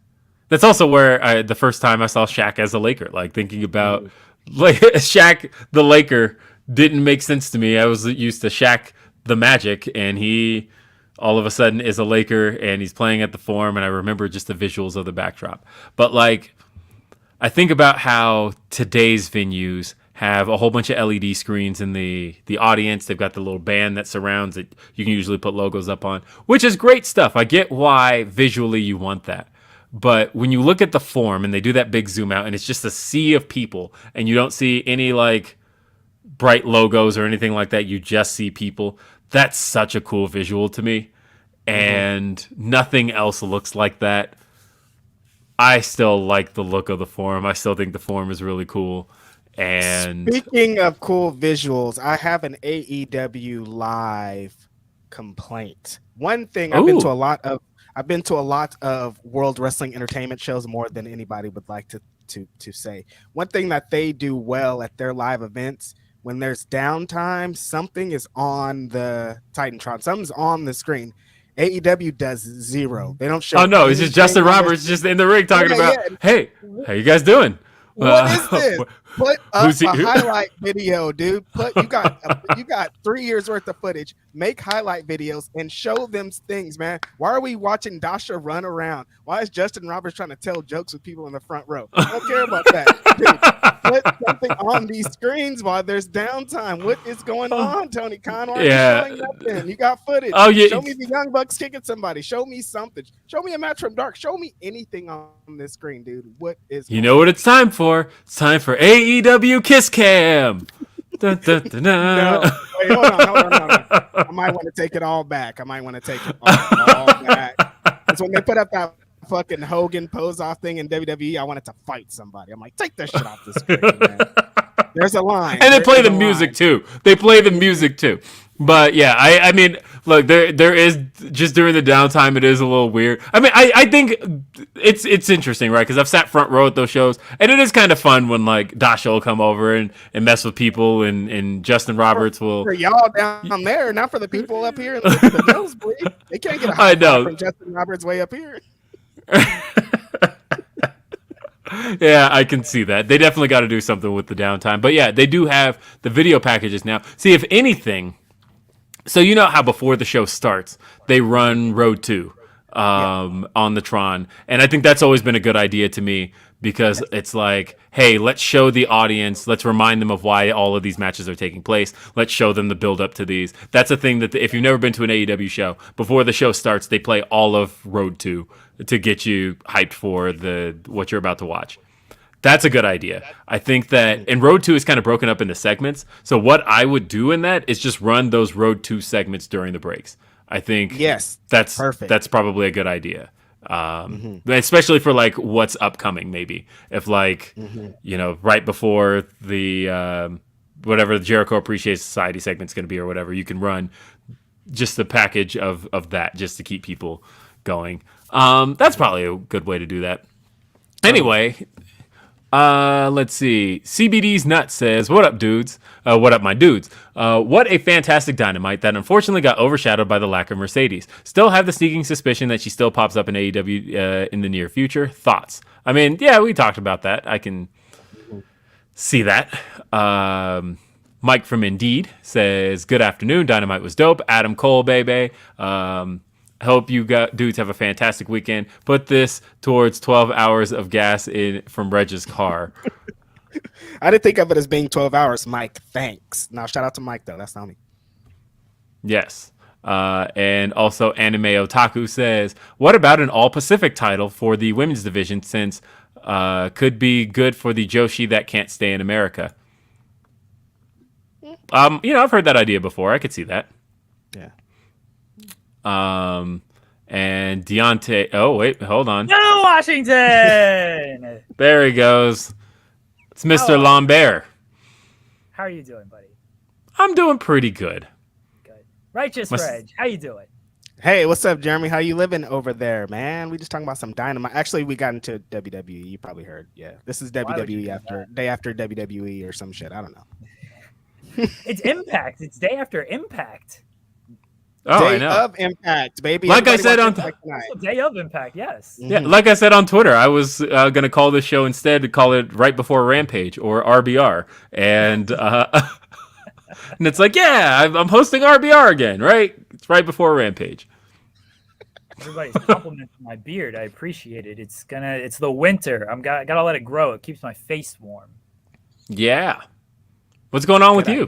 That's also where the first time I saw Shaq as a Laker. Like, thinking about... Like, Shaq, the Laker, didn't make sense to me. I was used to Shaq, the Magic, and he... all of a sudden is a Laker and he's playing at the Forum, and I remember just the visuals of the backdrop. But like, I think about how today's venues have a whole bunch of LED screens in the audience. They've got the little band that surrounds it. You can usually put logos up on, which is great stuff. I get why visually you want that. But when you look at the Forum and they do that big zoom out and it's just a sea of people and you don't see any like bright logos or anything like that, you just see people. That's such a cool visual to me. And nothing else looks like that. I still like the look of the Forum. I still think the Forum is really cool. And speaking of cool visuals, I have an AEW live complaint. One thing, I've been to a lot of World Wrestling Entertainment shows, more than anybody would like to say. One thing that they do well at their live events, when there's downtime, something is on the Titantron, something's on the screen. AEW does zero. They don't show. Oh no, it's just Justin Roberts just in the ring talking about, hey, how you guys doing? What is this? Put up a highlight video, dude. You got 3 years worth of footage. Make highlight videos and show them things, man. Why are we watching Dasha run around? Why is Justin Roberts trying to tell jokes with people in the front row? I don't care about that. Dude, put something on these screens while there's downtime. What is going on, Tony Khan? Why are you showing nothing? You got footage. Oh, yeah. Show me the Young Bucks kicking somebody. Show me something. Show me a match from Dark. Show me anything on this screen, dude. What is You know what it's time for? It's time for AEW Kiss Cam. Dun, dun, dun, dun. No, wait, hold on. I might want to take it all back. All back. It's when they put up that fucking Hogan pose off thing in WWE. I wanted to fight somebody. I'm like, take this shit off the screen, man. There's a line. And they play the music too. But yeah, I mean, look, there is, just during the downtime, it is a little weird. I mean, I think it's interesting, right? Because I've sat front row at those shows, and it is kind of fun when like Dasha will come over and mess with people, and Justin Roberts will. For y'all down there, not for the people up here in the nosebleed. They can't get a high five from Justin Roberts way up here. Yeah, I can see that. They definitely got to do something with the downtime. But yeah, they do have the video packages now. See, if anything, so you know how before the show starts, they run Road 2 on the Tron. And I think that's always been a good idea to me, because it's like, hey, let's show the audience, let's remind them of why all of these matches are taking place. Let's show them the build up to these. That's a thing that if you've never been to an AEW show, before the show starts, they play all of Road 2 to get you hyped for what you're about to watch. That's a good idea. I think that, and Road 2 is kind of broken up into segments. So what I would do in that is just run those Road 2 segments during the breaks. I think that's perfect. That's probably a good idea. Especially for like what's upcoming, maybe if like, you know, right before the, whatever the Jericho Appreciation Society segment's going to be or whatever, you can run just the package of that just to keep people going. That's probably a good way to do that. Anyway, let's see. CBD's Nut says, "What up, dudes? What up, my dudes? What a fantastic Dynamite that unfortunately got overshadowed by the lack of Mercedes. Still have the sneaking suspicion that she still pops up in AEW in the near future. Thoughts? I mean, yeah, we talked about that. I can see that." Mike from Indeed says, "Good afternoon. Dynamite was dope. Adam Cole, baby. Hope you dudes have a fantastic weekend. Put this towards 12 hours of gas from Reg's car." I didn't think of it as being 12 hours, Mike. Thanks. Now, shout out to Mike, though. That's not me. Yes. And also Anime Otaku says, what about an All Pacific title for the women's division since could be good for the Joshi that can't stay in America? I've heard that idea before. I could see that. Yeah. And Deontay. Oh wait, hold on. No, Washington. There he goes. It's Mr. Lambert. How are you doing, buddy? I'm doing pretty good. Good. Righteous Reg, how you doing? Hey, what's up, Jeremy? How you living over there, man? We just talking about some Dynamite. Actually, we got into WWE. You probably heard. Yeah, this is WWE day after WWE or some shit. I don't know. It's Impact. It's day after Impact. Oh, day I know. of Impact, baby. Like I said Day of Impact, yes. Yeah, like I said on Twitter, I was gonna call this show instead to call it Right Before Rampage or RBR, and and it's like, yeah, I'm hosting RBR again, right? It's right before Rampage. Everybody's complimenting my beard. I appreciate it. It's the winter. Gotta let it grow. It keeps my face warm. Yeah. What's going on with you?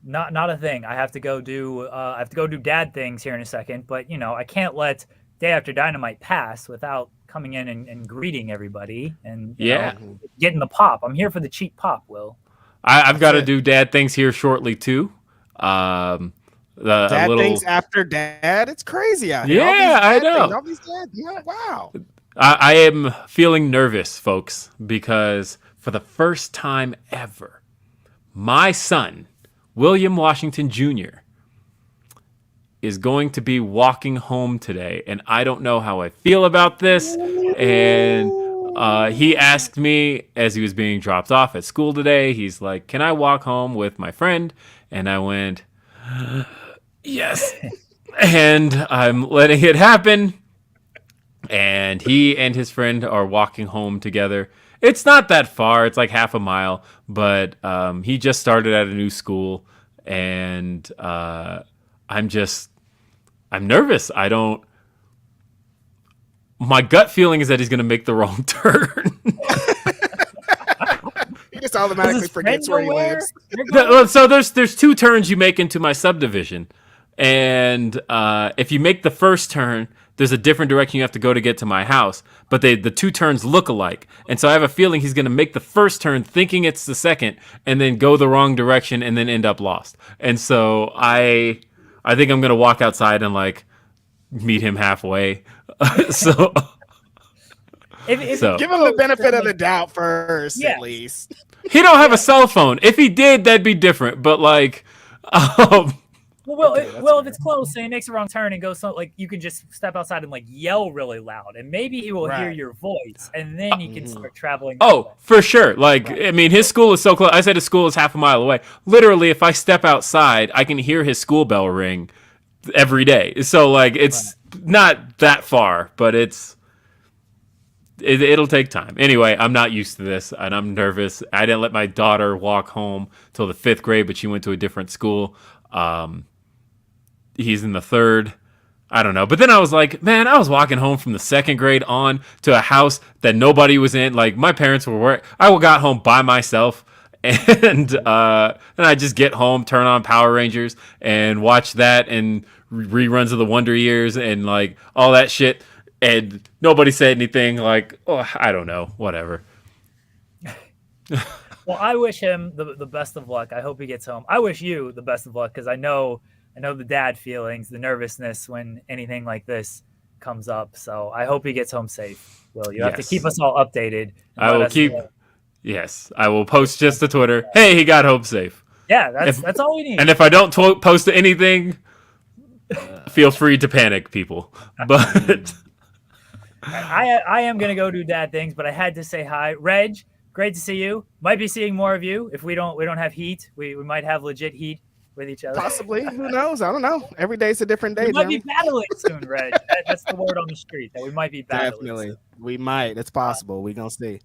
Not a thing. I have to go do dad things here in a second, but I can't let day after Dynamite pass without coming in and greeting everybody and getting the pop. I'm here for the cheap pop, Will. I've got to do dad things here shortly too. Dad things after dad. It's crazy out here. Yeah, I know. All these dads. Yeah, wow. I am feeling nervous, folks, because for the first time ever, my son, William Washington Jr., is going to be walking home today, and I don't know how I feel about this. And he asked me as he was being dropped off at school today, he's like, can I walk home with my friend? And I went, yes. And I'm letting it happen. And he and his friend are walking home together. It's not that far. It's like half a mile. But he just started at a new school. And I'm nervous. My gut feeling is that he's going to make the wrong turn. He just automatically forgets where he lives. So there's two turns you make into my subdivision. And if you make the first turn, there's a different direction you have to go to get to my house. But the two turns look alike. And so I have a feeling he's going to make the first turn thinking it's the second and then go the wrong direction and then end up lost. And so I think I'm going to walk outside and like meet him halfway. So give him the benefit of the doubt first, at least. He don't have a cell phone. If he did, that'd be different. But like, Well, if it's close and he makes a wrong turn and goes you can just step outside and like yell really loud, and maybe he will hear your voice, and then he can start traveling. Oh, for sure. Like, I mean, his school is so close. I said his school is half a mile away. Literally, if I step outside, I can hear his school bell ring every day. So like, it's not that far, but it'll take time. Anyway, I'm not used to this, and I'm nervous. I didn't let my daughter walk home till the 5th grade, but she went to a different school. He's in the 3rd. I don't know. But then I was like, man, I was walking home from the 2nd grade on to a house that nobody was in. Like, my parents were working. I got home by myself. And then I just get home, turn on Power Rangers, and watch that and reruns of the Wonder Years and, like, all that shit. And nobody said anything. Like, oh, I don't know. Whatever. Well, I wish him the best of luck. I hope he gets home. I wish you the best of luck because I know the dad feelings, the nervousness when anything like this comes up. So I hope he gets home safe. Will you have to keep us all updated? I will keep. Yes, I will post just to Twitter. Hey, he got home safe. Yeah, that's all we need. And if I don't post anything, feel free to panic, people. But I am gonna go do dad things, but I had to say hi, Reg. Great to see you. Might be seeing more of you if we don't have heat. We might have legit heat with each other. Possibly. Who knows? I don't know. Every day's a different day. We might be battling soon, Reg. That's the word on the street that we might be battling. Definitely. Soon. We might. It's possible. We're gonna see.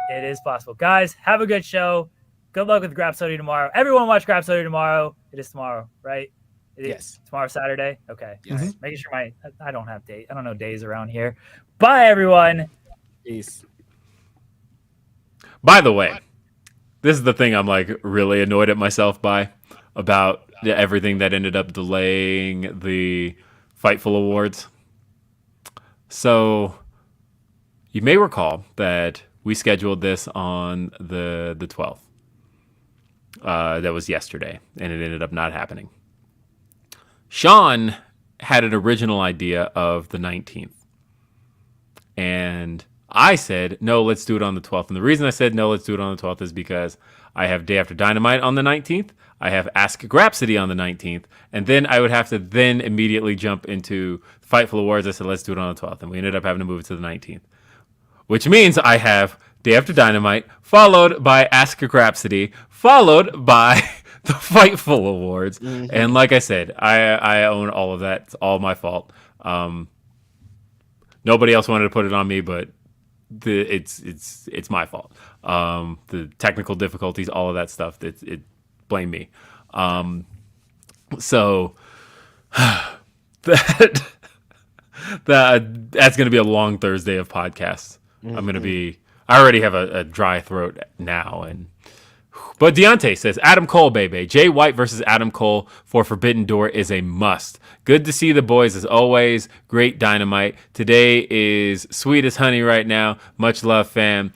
It is possible. Guys, have a good show. Good luck with Grapsody tomorrow. Everyone watch Grapsody tomorrow. It is tomorrow, right? Yes. Tomorrow, Saturday? Okay. Yes. Right. Making sure I don't have days. I don't know days around here. Bye, everyone. Peace. By the way, this is the thing I'm like really annoyed at myself by about everything that ended up delaying the Fightful Awards. So you may recall that we scheduled this on the 12th. That was yesterday, and it ended up not happening. Sean had an original idea of the 19th. And I said, no, let's do it on the 12th. And the reason I said, no, let's do it on the 12th is because I have Day After Dynamite on the 19th. I have Ask Grapsody on the 19th. And then I would have to then immediately jump into Fightful Awards. I said, let's do it on the 12th. And we ended up having to move it to the 19th. Which means I have Day After Dynamite, followed by Ask Grapsody, followed by the Fightful Awards. Mm-hmm. And like I said, I own all of that. It's all my fault. Nobody else wanted to put it on me, but it's my fault. The technical difficulties, all of that stuff, it blame me. So that's going to be a long Thursday of podcasts. Mm-hmm. I already have a dry throat now. But Deontay says, Adam Cole, baby. Jay White versus Adam Cole for Forbidden Door is a must. Good to see the boys as always. Great Dynamite. Today is sweet as honey right now. Much love, fam.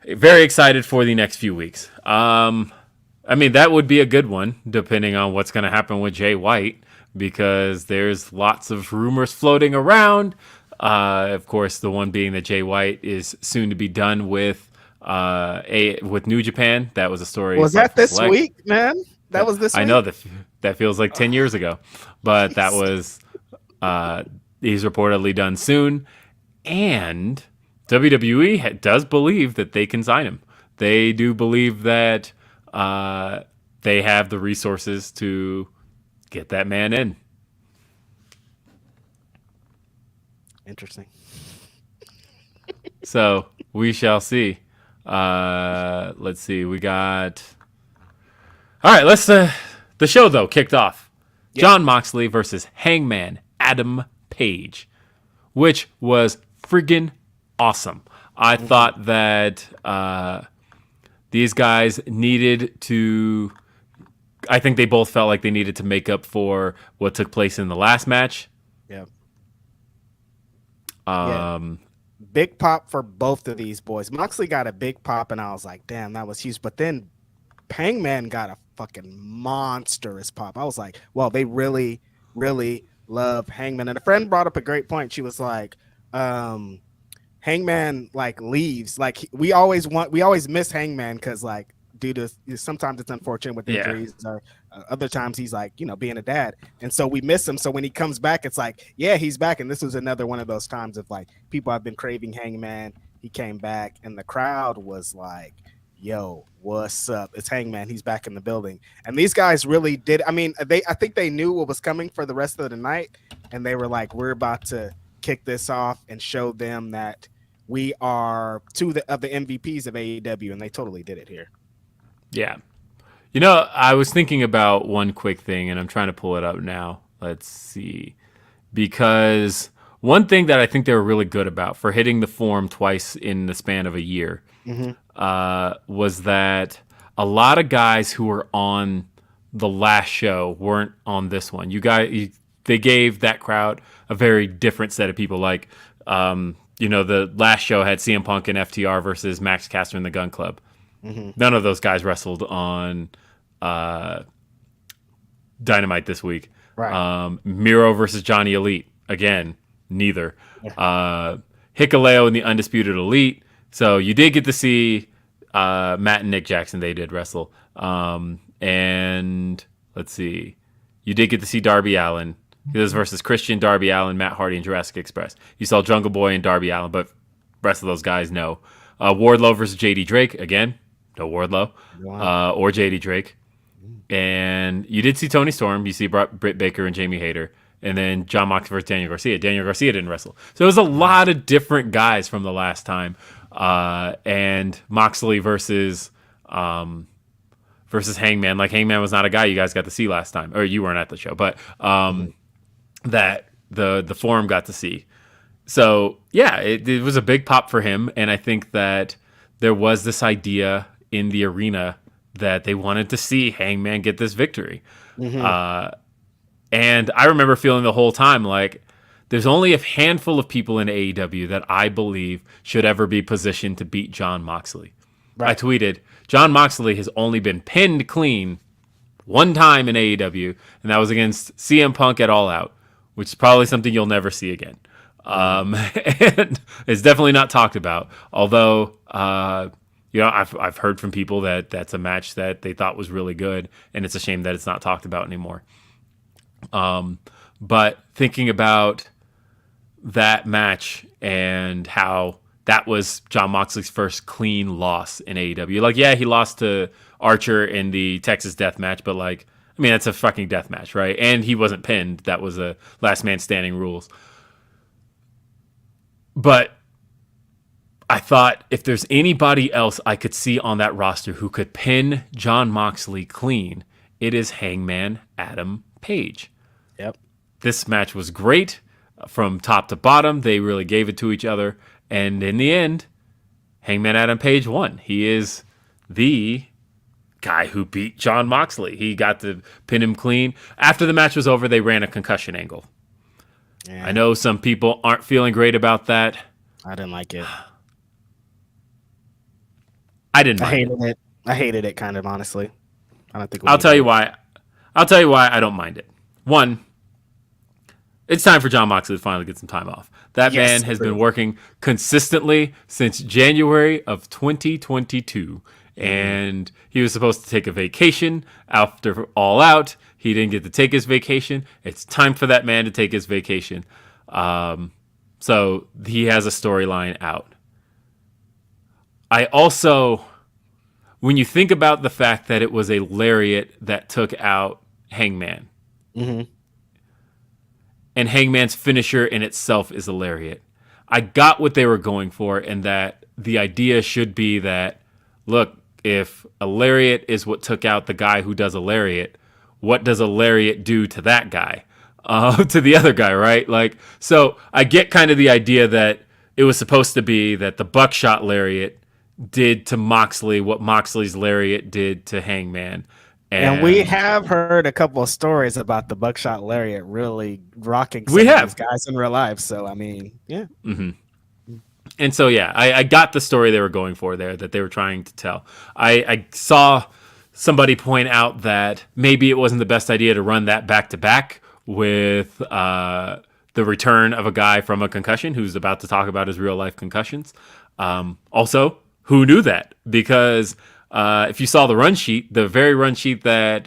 Very excited for the next few weeks. That would be a good one, depending on what's going to happen with Jay White, because there's lots of rumors floating around. Of course, the one being that Jay White is soon to be done with New Japan. That was a story. Was that this week, man? That was this week? I know that feels like 10 years ago, but that was he's reportedly done soon, and WWE does believe that they can sign him. They do believe that they have the resources to get that man in. Interesting. So we shall see. Let's see. We got. All right. The show though kicked off. Yep. Jon Moxley versus Hangman Adam Page, which was friggin' awesome. I thought that these guys needed to. I think they both felt like they needed to make up for what took place in the last match. Yep. Big pop for both of these boys. Moxley got a big pop, and I was like, damn, that was huge. But then Hangman got a fucking monstrous pop. I was like, well, they really, really love Hangman. And a friend brought up a great point. She was like, Hangman like leaves. Like we always miss Hangman because like due to sometimes it's unfortunate with injuries or other times he's like, being a dad. And so we miss him. So when he comes back, it's like, yeah, he's back. And this was another one of those times of like people have been craving Hangman. He came back and the crowd was like, yo, what's up? It's Hangman. He's back in the building. And these guys really did. I mean, I think they knew what was coming for the rest of the night. And they were like, we're about to kick this off and show them that we are two of the MVPs of AEW. And they totally did it here. Yeah. I was thinking about one quick thing, and I'm trying to pull it up now. Let's see. Because one thing that I think they were really good about for hitting the form twice in the span of a year was that a lot of guys who were on the last show weren't on this one. They gave that crowd a very different set of people. Like, the last show had CM Punk and FTR versus Max Caster and the Gun Club. Mm-hmm. None of those guys wrestled on Dynamite this week. Right. Miro versus Johnny Elite. Again, neither. Hikuleo and the Undisputed Elite. So you did get to see Matt and Nick Jackson. They did wrestle. And let's see. You did get to see Darby Allin. He was versus Christian, Darby Allin, Matt Hardy, and Jurassic Express. You saw Jungle Boy and Darby Allin, but rest of those guys, no. Wardlow versus JD Drake. Again, no Wardlow. Wow. Or JD Drake. And you did see Tony Storm. You see Britt Baker and Jamie Hayter. And then Jon Moxley versus Daniel Garcia. Daniel Garcia didn't wrestle. So it was a lot of different guys from the last time. And Moxley versus Hangman. Like, Hangman was not a guy you guys got to see last time. Or you weren't at the show. But that the forum got to see. So, yeah, it was a big pop for him. And I think that there was this idea in the arena that they wanted to see Hangman get this victory. Mm-hmm. And I remember feeling the whole time like there's only a handful of people in AEW that I believe should ever be positioned to beat Jon Moxley. Right. I tweeted, Jon Moxley has only been pinned clean one time in AEW, and that was against CM Punk at All Out, which is probably something you'll never see again. And it's definitely not talked about. Although, I've heard from people that that's a match that they thought was really good, and it's a shame that it's not talked about anymore. But thinking about that match and how that was Jon Moxley's first clean loss in AEW. Like, yeah, he lost to Archer in the Texas Death Match, but like, I mean, that's a fucking death match, right? And he wasn't pinned. That was a last man standing rules. But I thought if there's anybody else I could see on that roster who could pin Jon Moxley clean, it is Hangman Adam Page. Yep. This match was great from top to bottom. They really gave it to each other. And in the end, Hangman Adam Page won. He is the guy who beat Jon Moxley. He got to pin him clean. After the match was over, they ran a concussion angle. Yeah. I know some people aren't feeling great about that. I didn't like it. I didn't. I hated it, kind of, honestly. I don't think. I'll tell you why I don't mind it. One, it's time for Jon Moxley to finally get some time off. That man has been working consistently since January of 2022. And he was supposed to take a vacation after All Out. He didn't get to take his vacation. It's time for that man to take his vacation. So he has a storyline out. I also, when you think about the fact that it was a lariat that took out Hangman, mm-hmm. and Hangman's finisher in itself is a lariat, I got what they were going for, and that the idea should be that, look, if a lariat is what took out the guy who does a lariat, what does a lariat do to that guy? To the other guy, right? Like, so I get kind of the idea that it was supposed to be that the buckshot lariat did to Moxley what Moxley's lariat did to Hangman. And we have heard a couple of stories about the buckshot lariat really rocking some of these guys in real life. So, I mean, yeah. Mm-hmm. And so, yeah, I got the story they were going for there, that they were trying to tell. I saw somebody point out that maybe it wasn't the best idea to run that back-to-back with the return of a guy from a concussion who's about to talk about his real-life concussions. Also, who knew that? Because if you saw the run sheet, the very run sheet that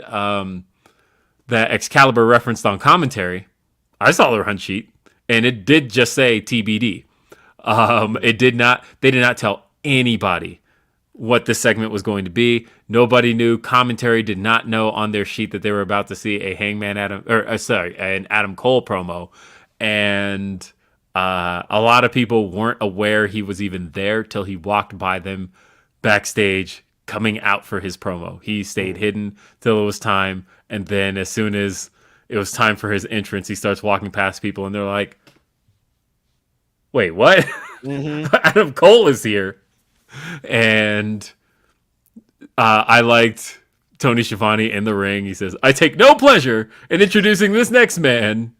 that Excalibur referenced on commentary, I saw the run sheet, and it did just say TBD. It did not. They did not tell anybody what this segment was going to be. Nobody knew. Commentary did not know on their sheet that they were about to see a an Adam Cole promo, and a lot of people weren't aware he was even there till he walked by them backstage, coming out for his promo. He stayed hidden till it was time, and then as soon as it was time for his entrance, he starts walking past people, and they're like, wait, what? Mm-hmm. Adam Cole is here. And I liked Tony Schiavone in the ring. He says, I take no pleasure in introducing this next man.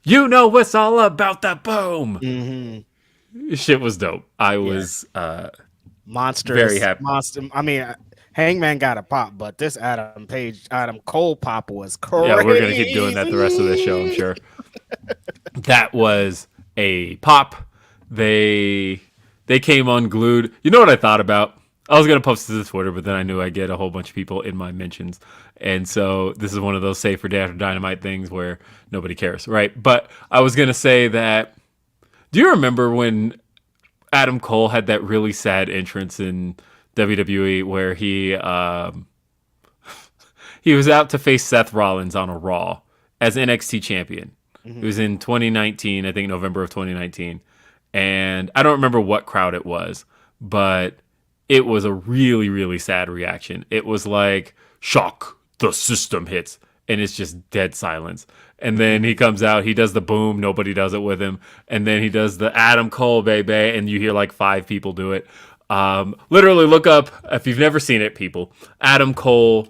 You know what's all about that boom. Mm-hmm. Shit was dope. I was monstrous. Very happy. Monster. I mean, Hangman got a pop, but this Adam Cole pop was crazy. Yeah, we're going to keep doing that the rest of the show, I'm sure. That was a pop. They came unglued. You know what I thought about? I was going to post this to Twitter, but then I knew I'd get a whole bunch of people in my mentions. And so this is one of those save for Day After Dynamite things where nobody cares, right? But I was going to say that, do you remember when Adam Cole had that really sad entrance in WWE where he was out to face Seth Rollins on a Raw as NXT champion? Mm-hmm. It was in 2019, I think November of 2019. And I don't remember what crowd it was, but it was a really, really sad reaction. It was like, shock, the system hits. and it's just dead silence. And then he comes out, he does the boom, nobody does it with him, and then he does the Adam Cole baby, and you hear like 5 people do it. Literally look up, if you've never seen it, people, Adam Cole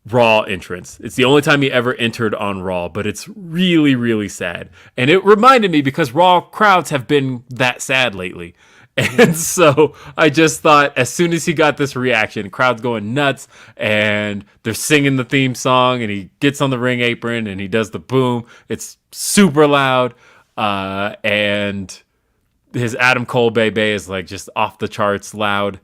Raw entrance. It's the only time he ever entered on Raw, but it's really, really sad. And it reminded me because Raw crowds have been that sad lately. And so I just thought, as soon as he got this reaction, crowd's going nuts, and they're singing the theme song, and he gets on the ring apron, and he does the boom. It's super loud, and his Adam Cole baby is like just off the charts loud.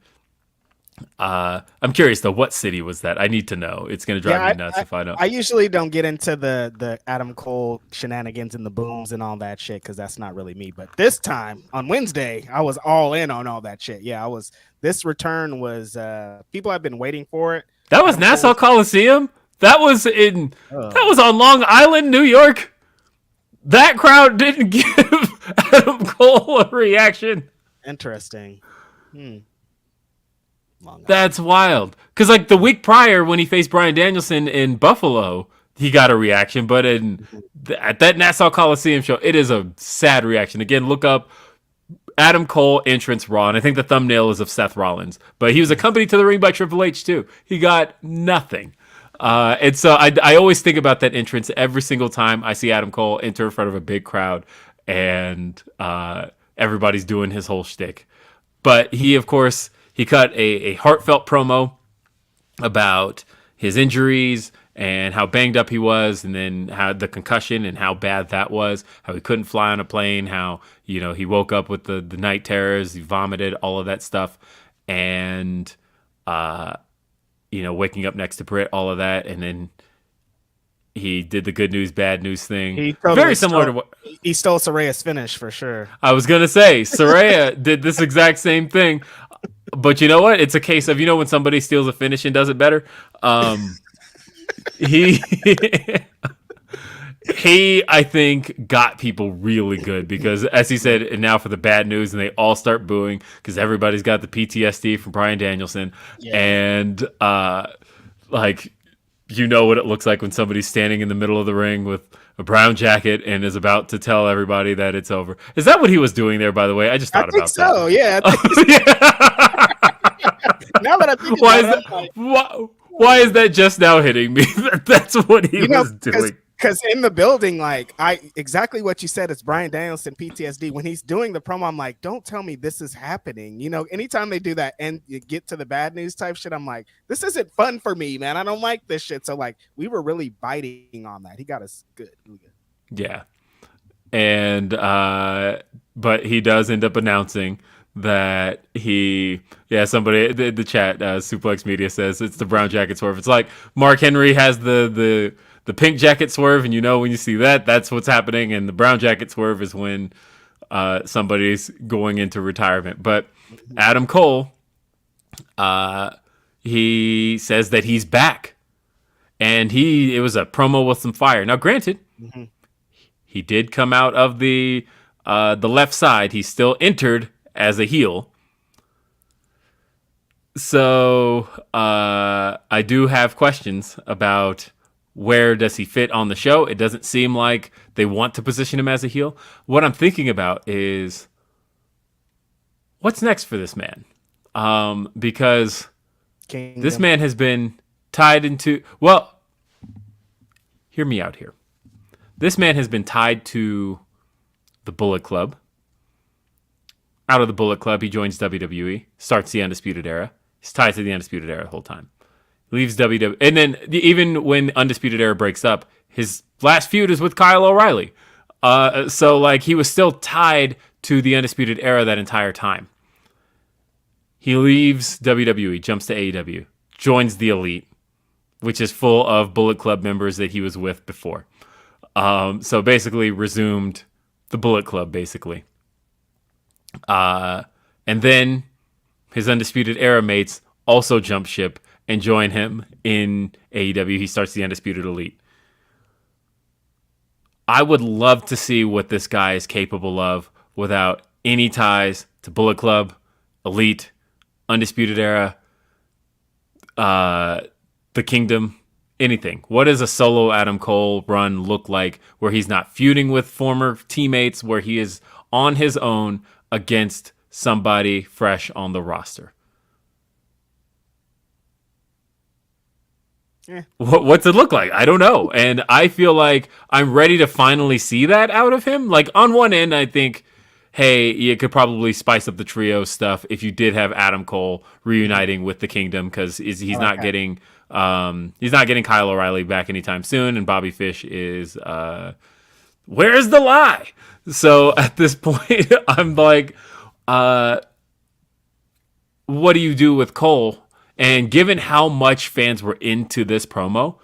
I'm curious though, what city was that? I need to know. It's gonna drive me nuts if I know. I usually don't get into the Adam Cole shenanigans and the booms and all that shit because that's not really me. But this time on Wednesday, I was all in on all that shit. Yeah, I was. This return was people have been waiting for it. That was Nassau Coliseum. That was in. That was on Long Island, New York. That crowd didn't give Adam Cole a reaction. Interesting. That's wild. Because like the week prior when he faced Bryan Danielson in Buffalo, he got a reaction. But at that Nassau Coliseum show, it is a sad reaction. Again, look up Adam Cole entrance Raw. And I think the thumbnail is of Seth Rollins. But he was accompanied to the ring by Triple H too. He got nothing. And so I always think about that entrance every single time I see Adam Cole enter in front of a big crowd. And everybody's doing his whole shtick. But he, of course... He cut a heartfelt promo about his injuries and how banged up he was, and then how the concussion and how bad that was, how he couldn't fly on a plane, how, he woke up with the night terrors, he vomited, all of that stuff, and, waking up next to Britt, all of that, and then he did the good news, bad news thing. Very similar to what he stole Saraya's finish for sure. I was going to say, Saraya did this exact same thing. But you know what? It's a case of, when somebody steals a finish and does it better. He, I think, got people really good because, as he said, and now for the bad news, and they all start booing because everybody's got the PTSD from Bryan Danielson. Yeah. And, what it looks like when somebody's standing in the middle of the ring with a brown jacket and is about to tell everybody that it's over. Is that what he was doing there, by the way? I just thought about that. So, yeah. I think now that I think why is that just now hitting me? That's what he was doing. Because in the building, exactly what you said, it's Bryan Danielson PTSD. When he's doing the promo, I'm like, don't tell me this is happening. Anytime they do that and you get to the bad news type shit, I'm like, this isn't fun for me, man. I don't like this shit. So we were really biting on that. He got us good. Really good. Yeah. And but he does end up announcing that somebody the chat Suplex Media says it's the brown jacket swerve. It's like Mark Henry has the pink jacket swerve, and when you see that's what's happening, and the brown jacket swerve is when somebody's going into retirement. But Adam Cole, he says that he's back, and it was a promo with some fire. Now, granted, he did come out of the left side. He still entered as a heel. So I do have questions about where does he fit on the show. It doesn't seem like they want to position him as a heel. What I'm thinking about is what's next for this man? Because this man has been tied into... Well, hear me out here. This man has been tied to the Bullet Club. Out of the Bullet Club, he joins WWE, starts the Undisputed Era. He's tied to the Undisputed Era the whole time. Leaves WWE. And then even when Undisputed Era breaks up, his last feud is with Kyle O'Reilly. So he was still tied to the Undisputed Era that entire time. He leaves WWE, jumps to AEW, joins the Elite, which is full of Bullet Club members that he was with before. So basically resumed the Bullet Club, basically. And then his Undisputed Era mates also jump ship and join him in AEW. He starts the Undisputed Elite. I would love to see what this guy is capable of without any ties to Bullet Club, Elite, Undisputed Era, the Kingdom, anything. What does a solo Adam Cole run look like where he's not feuding with former teammates, where he is on his own against somebody fresh on the roster? Yeah. What's it look like? I don't know. And I feel like I'm ready to finally see that out of him. Like, on one end, I think, hey, you could probably spice up the trio stuff if you did have Adam Cole reuniting with the Kingdom, because he's not getting Kyle O'Reilly back anytime soon, and Bobby Fish is where's the lie? So at this point, I'm like, what do you do with Cole? And given how much fans were into this promo,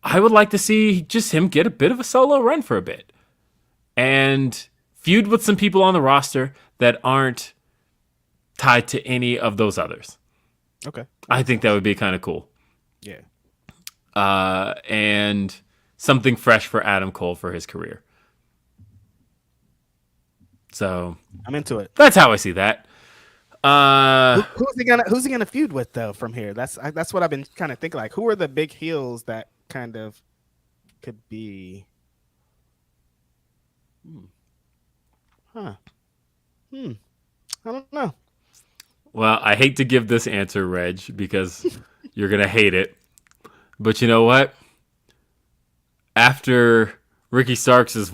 I would like to see just him get a bit of a solo run for a bit and feud with some people on the roster that aren't tied to any of those others. Okay. I think that would be kind of cool. Yeah. And something fresh for Adam Cole for his career. So I'm into it. that's how I see that. Who's he gonna feud with though from here? That's what I've been kind of thinking. Like, who are the big heels that kind of could be? I don't know. Well, I hate to give this answer, Reg, because you're gonna hate it. But you know what? After Ricky Starks is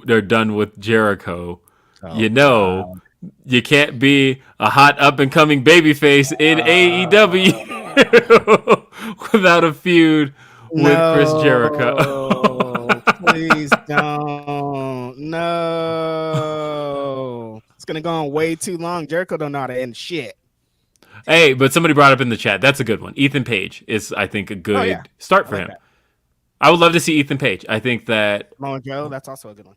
they're done with Jericho. Wow. You can't be a hot up and coming babyface in AEW without a feud with Chris Jericho. Please don't. No. It's gonna go on way too long. Jericho don't know how to end shit. Hey, but somebody brought up in the chat. That's a good one. Ethan Page is, I think, a good start for him. That. I would love to see Ethan Page. I think that Samoa Joe, that's also a good one.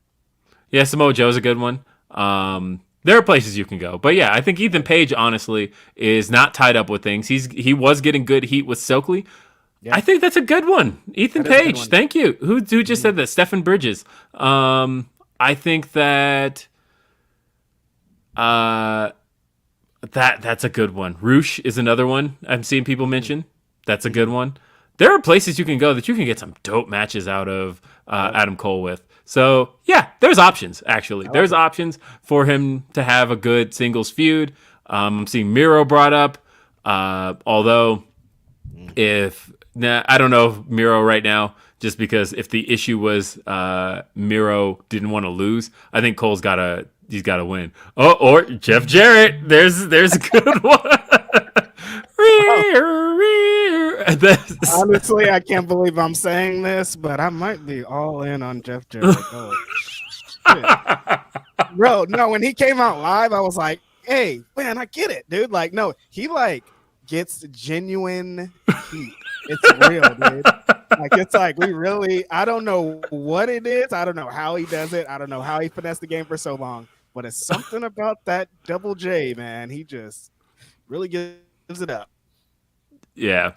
Yeah, Samoa Joe's a good one. There are places you can go, but yeah, I think Ethan Page honestly is not tied up with things. He was getting good heat with Stokely. Yeah. I think that's a good one. Ethan Page, one. Thank you. Who just said that? Stephen Bridges. I think that that's a good one. Roosh is another one I'm seeing people mention. That's a good one. There are places you can go that you can get some dope matches out of Adam Cole with. So, yeah, there's options, actually. There's options for him to have a good singles feud. I'm seeing Miro brought up. Although, I don't know if Miro right now, just because if the issue was Miro didn't want to lose, I think Cole's got to win. Oh, or Jeff Jarrett. There's a good one. Honestly, I can't believe I'm saying this, but I might be all in on Jeff Jarrett. Oh, bro, no, when he came out live, I was like, hey, man, I get it, dude. Like, no, he like gets genuine heat. It's real, dude. Like, it's like I don't know what it is. I don't know how he does it. I don't know how he finessed the game for so long, but it's something about that Double J, man. He just really gives it up. Yeah.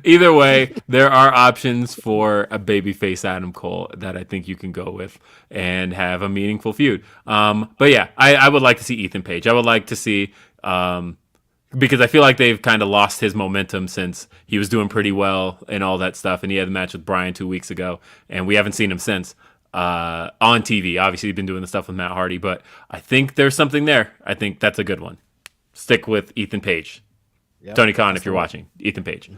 Either way, there are options for a babyface Adam Cole that I think you can go with and have a meaningful feud. But yeah, I would like to see Ethan Page. I would like to see, because I feel like they've kind of lost his momentum since he was doing pretty well and all that stuff. And he had a match with Bryan 2 weeks ago, and we haven't seen him since on TV. Obviously, he's been doing the stuff with Matt Hardy, but I think there's something there. I think that's a good one. Stick with Ethan Page. Yep, Tony Khan, if you're watching, Ethan Page.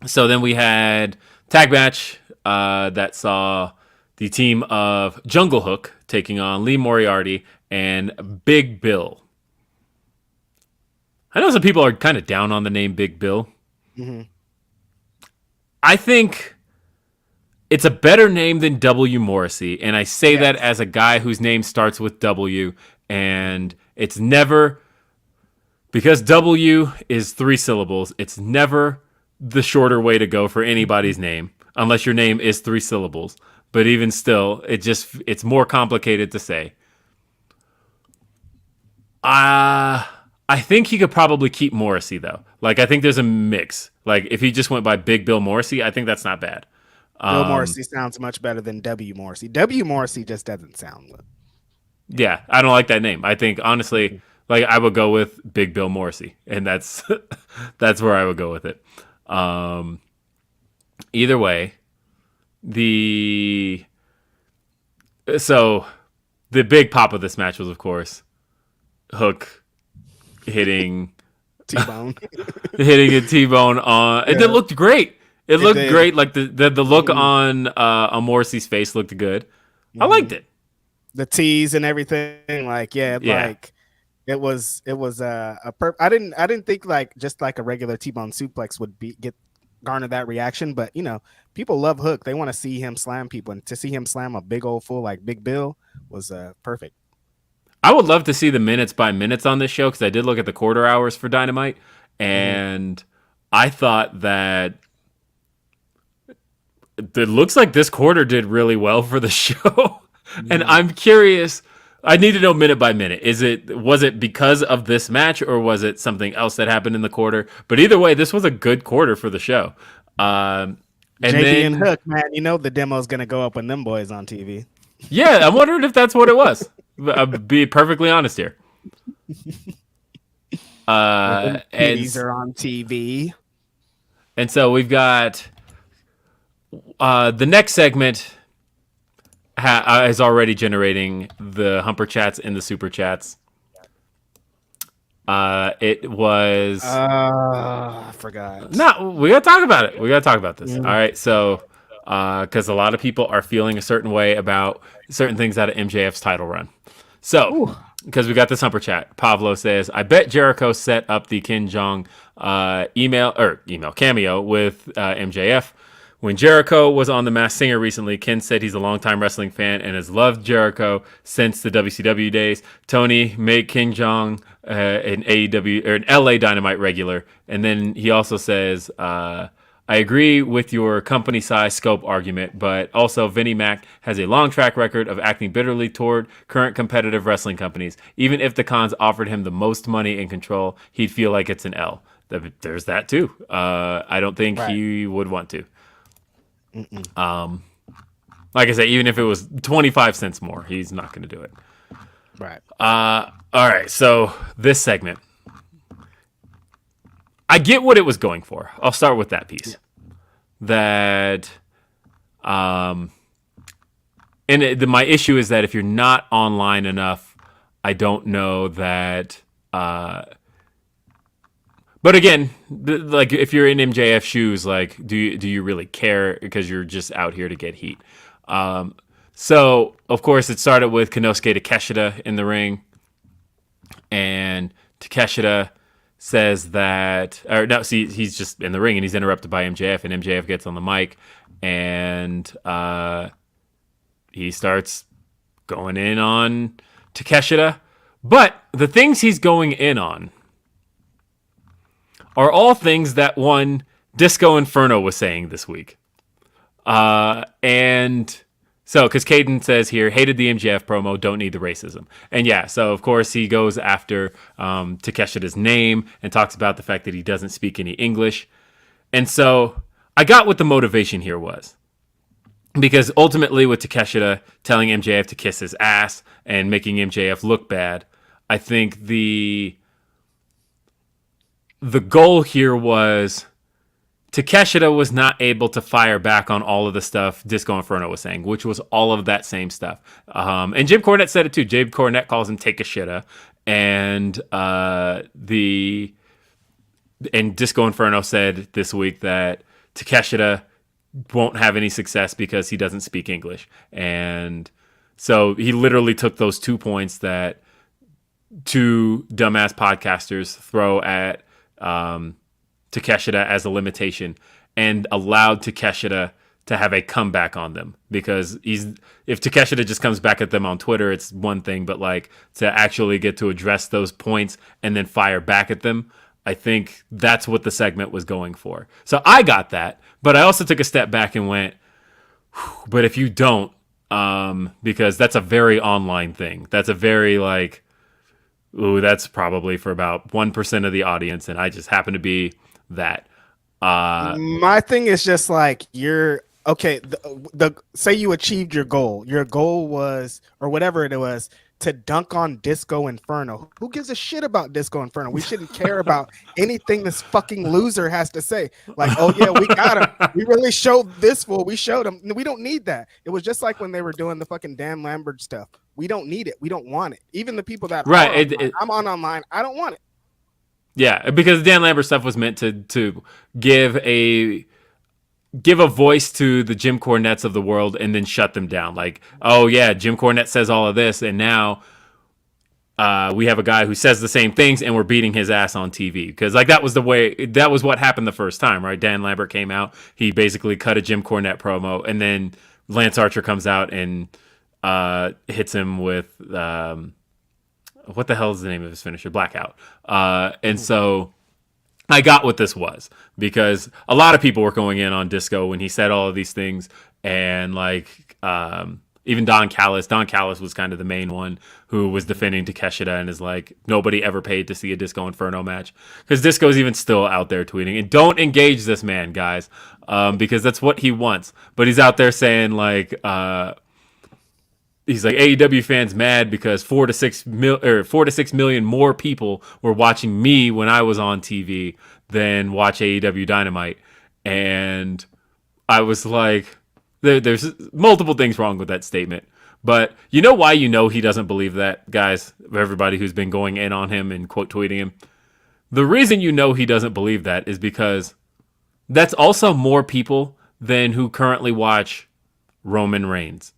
So then we had tag match that saw the team of Jungle Hook taking on Lee Moriarty and Big Bill. I know some people are kind of down on the name Big Bill. Mm-hmm. I think it's a better name than W. Morrissey, and I say that as a guy whose name starts with W, and it's never... Because W is 3 syllables, it's never the shorter way to go for anybody's name, unless your name is 3 syllables. But even still, it's more complicated to say. I think he could probably keep Morrissey, though. Like, I think there's a mix. Like, if he just went by Big Bill Morrissey, I think that's not bad. Bill Morrissey sounds much better than W. Morrissey. W. Morrissey just doesn't sound good. Yeah, I don't like that name. I think, honestly... Like, I would go with Big Bill Morrissey, and that's where I would go with it. Either way, so the big pop of this match was, of course, Hook hitting T-Bone. hitting a T-bone on. Yeah. It looked great. It looked did. great. Like the look on Morrissey's face looked good. I liked it. The tease and everything, like like it was I didn't think like just like a regular T-bone suplex would garner that reaction, but you know, people love Hook. They want to see him slam people, and to see him slam a big old fool like Big Bill was perfect. I would love to see the minutes by minutes on this show, because I did look at the quarter hours for Dynamite, and I thought that it looks like this quarter did really well for the show. And I'm curious, I need to know minute by minute. Was it because of this match, or was it something else that happened in the quarter? But either way, this was a good quarter for the show. And JD and Hook, man, you know the demo's gonna go up when them boys on TV. Yeah, I'm wondering if that's what it was. I'll be perfectly honest here. These are on TV. And so we've got the next segment is already generating the Humper chats and the super chats. It was. I forgot. No, we gotta talk about it. We gotta talk about this. All right, so because a lot of people are feeling a certain way about certain things out of MJF's title run. So, because we got this Humper chat, Pablo says, "I bet Jericho set up the Ken Jeong email cameo with MJF." When Jericho was on The Masked Singer recently, Ken said he's a longtime wrestling fan and has loved Jericho since the WCW days. Tony, make King Jeong an AEW or an LA Dynamite regular. And then he also says, I agree with your company size scope argument, but also Vinnie Mac has a long track record of acting bitterly toward current competitive wrestling companies. Even if the cons offered him the most money and control, he'd feel like it's an L. There's that too. I don't think he would want to. Like I said, even if it was 25 cents more, he's not going to do it. Right. All right. So this segment, I get what it was going for. I'll start with that piece. That, my issue is that if you're not online enough, I don't know that. But again, like if you're in MJF shoes, like do you really care, because you're just out here to get heat? So of course it started with Konosuke Takeshita in the ring, and Takeshita says that, or no, see, he's just in the ring and he's interrupted by MJF, and MJF gets on the mic and he starts going in on Takeshita, but the things he's going in on are all things that one Disco Inferno was saying this week. And so, because Caden says here, hated the MJF promo, don't need the racism. And yeah, so of course he goes after Takeshita's name and talks about the fact that he doesn't speak any English. And so I got what the motivation here was. Because ultimately with Takeshita telling MJF to kiss his ass and making MJF look bad, I think the goal here was Takeshita was not able to fire back on all of the stuff Disco Inferno was saying, which was all of that same stuff. And Jim Cornette said it too. Jim Cornette calls him Take-a-Shita. And Disco Inferno said this week that Takeshita won't have any success because he doesn't speak English. And so he literally took those 2 points that two dumbass podcasters throw at Takeshita as a limitation, and allowed Takeshita to have a comeback on them, because if Takeshita just comes back at them on Twitter, it's one thing, but like to actually get to address those points and then fire back at them, I think that's what the segment was going for. So I got that, but I also took a step back and went, but if you don't, because that's a very online thing. That's a very like, ooh, that's probably for about 1% of the audience, and I just happen to be that. My thing is just like, you're okay. The say you achieved your goal. Your goal was, or whatever it was, to dunk on Disco Inferno. Who gives a shit about Disco Inferno? We shouldn't care about anything this fucking loser has to say. Like, oh yeah, we got him. We really showed this fool. We showed him. We don't need that. It was just like when they were doing the fucking Dan Lambert stuff. We don't need it. We don't want it. Even the people that I'm on online, I don't want it. Yeah, because the Dan Lambert stuff was meant to give a voice to the Jim Cornettes of the world and then shut them down. Like, oh yeah, Jim Cornette says all of this, and now we have a guy who says the same things, and we're beating his ass on TV. Because like that was what happened the first time, right? Dan Lambert came out, he basically cut a Jim Cornette promo, and then Lance Archer comes out and hits him with what the hell is the name of his finisher? Blackout. And so I got what this was, because a lot of people were going in on Disco when he said all of these things, and like even Don Callis was kind of the main one who was defending Takeshita and is like, nobody ever paid to see a Disco Inferno match, because Disco's even still out there tweeting, and don't engage this man, guys, because that's what he wants. But he's out there saying like he's like, AEW fans mad because 4 to 6 million more people were watching me when I was on TV than watch AEW Dynamite. And I was like, there's multiple things wrong with that statement. But you know why he doesn't believe that, guys? Everybody who's been going in on him and quote tweeting him. The reason he doesn't believe that is because that's also more people than who currently watch Roman Reigns.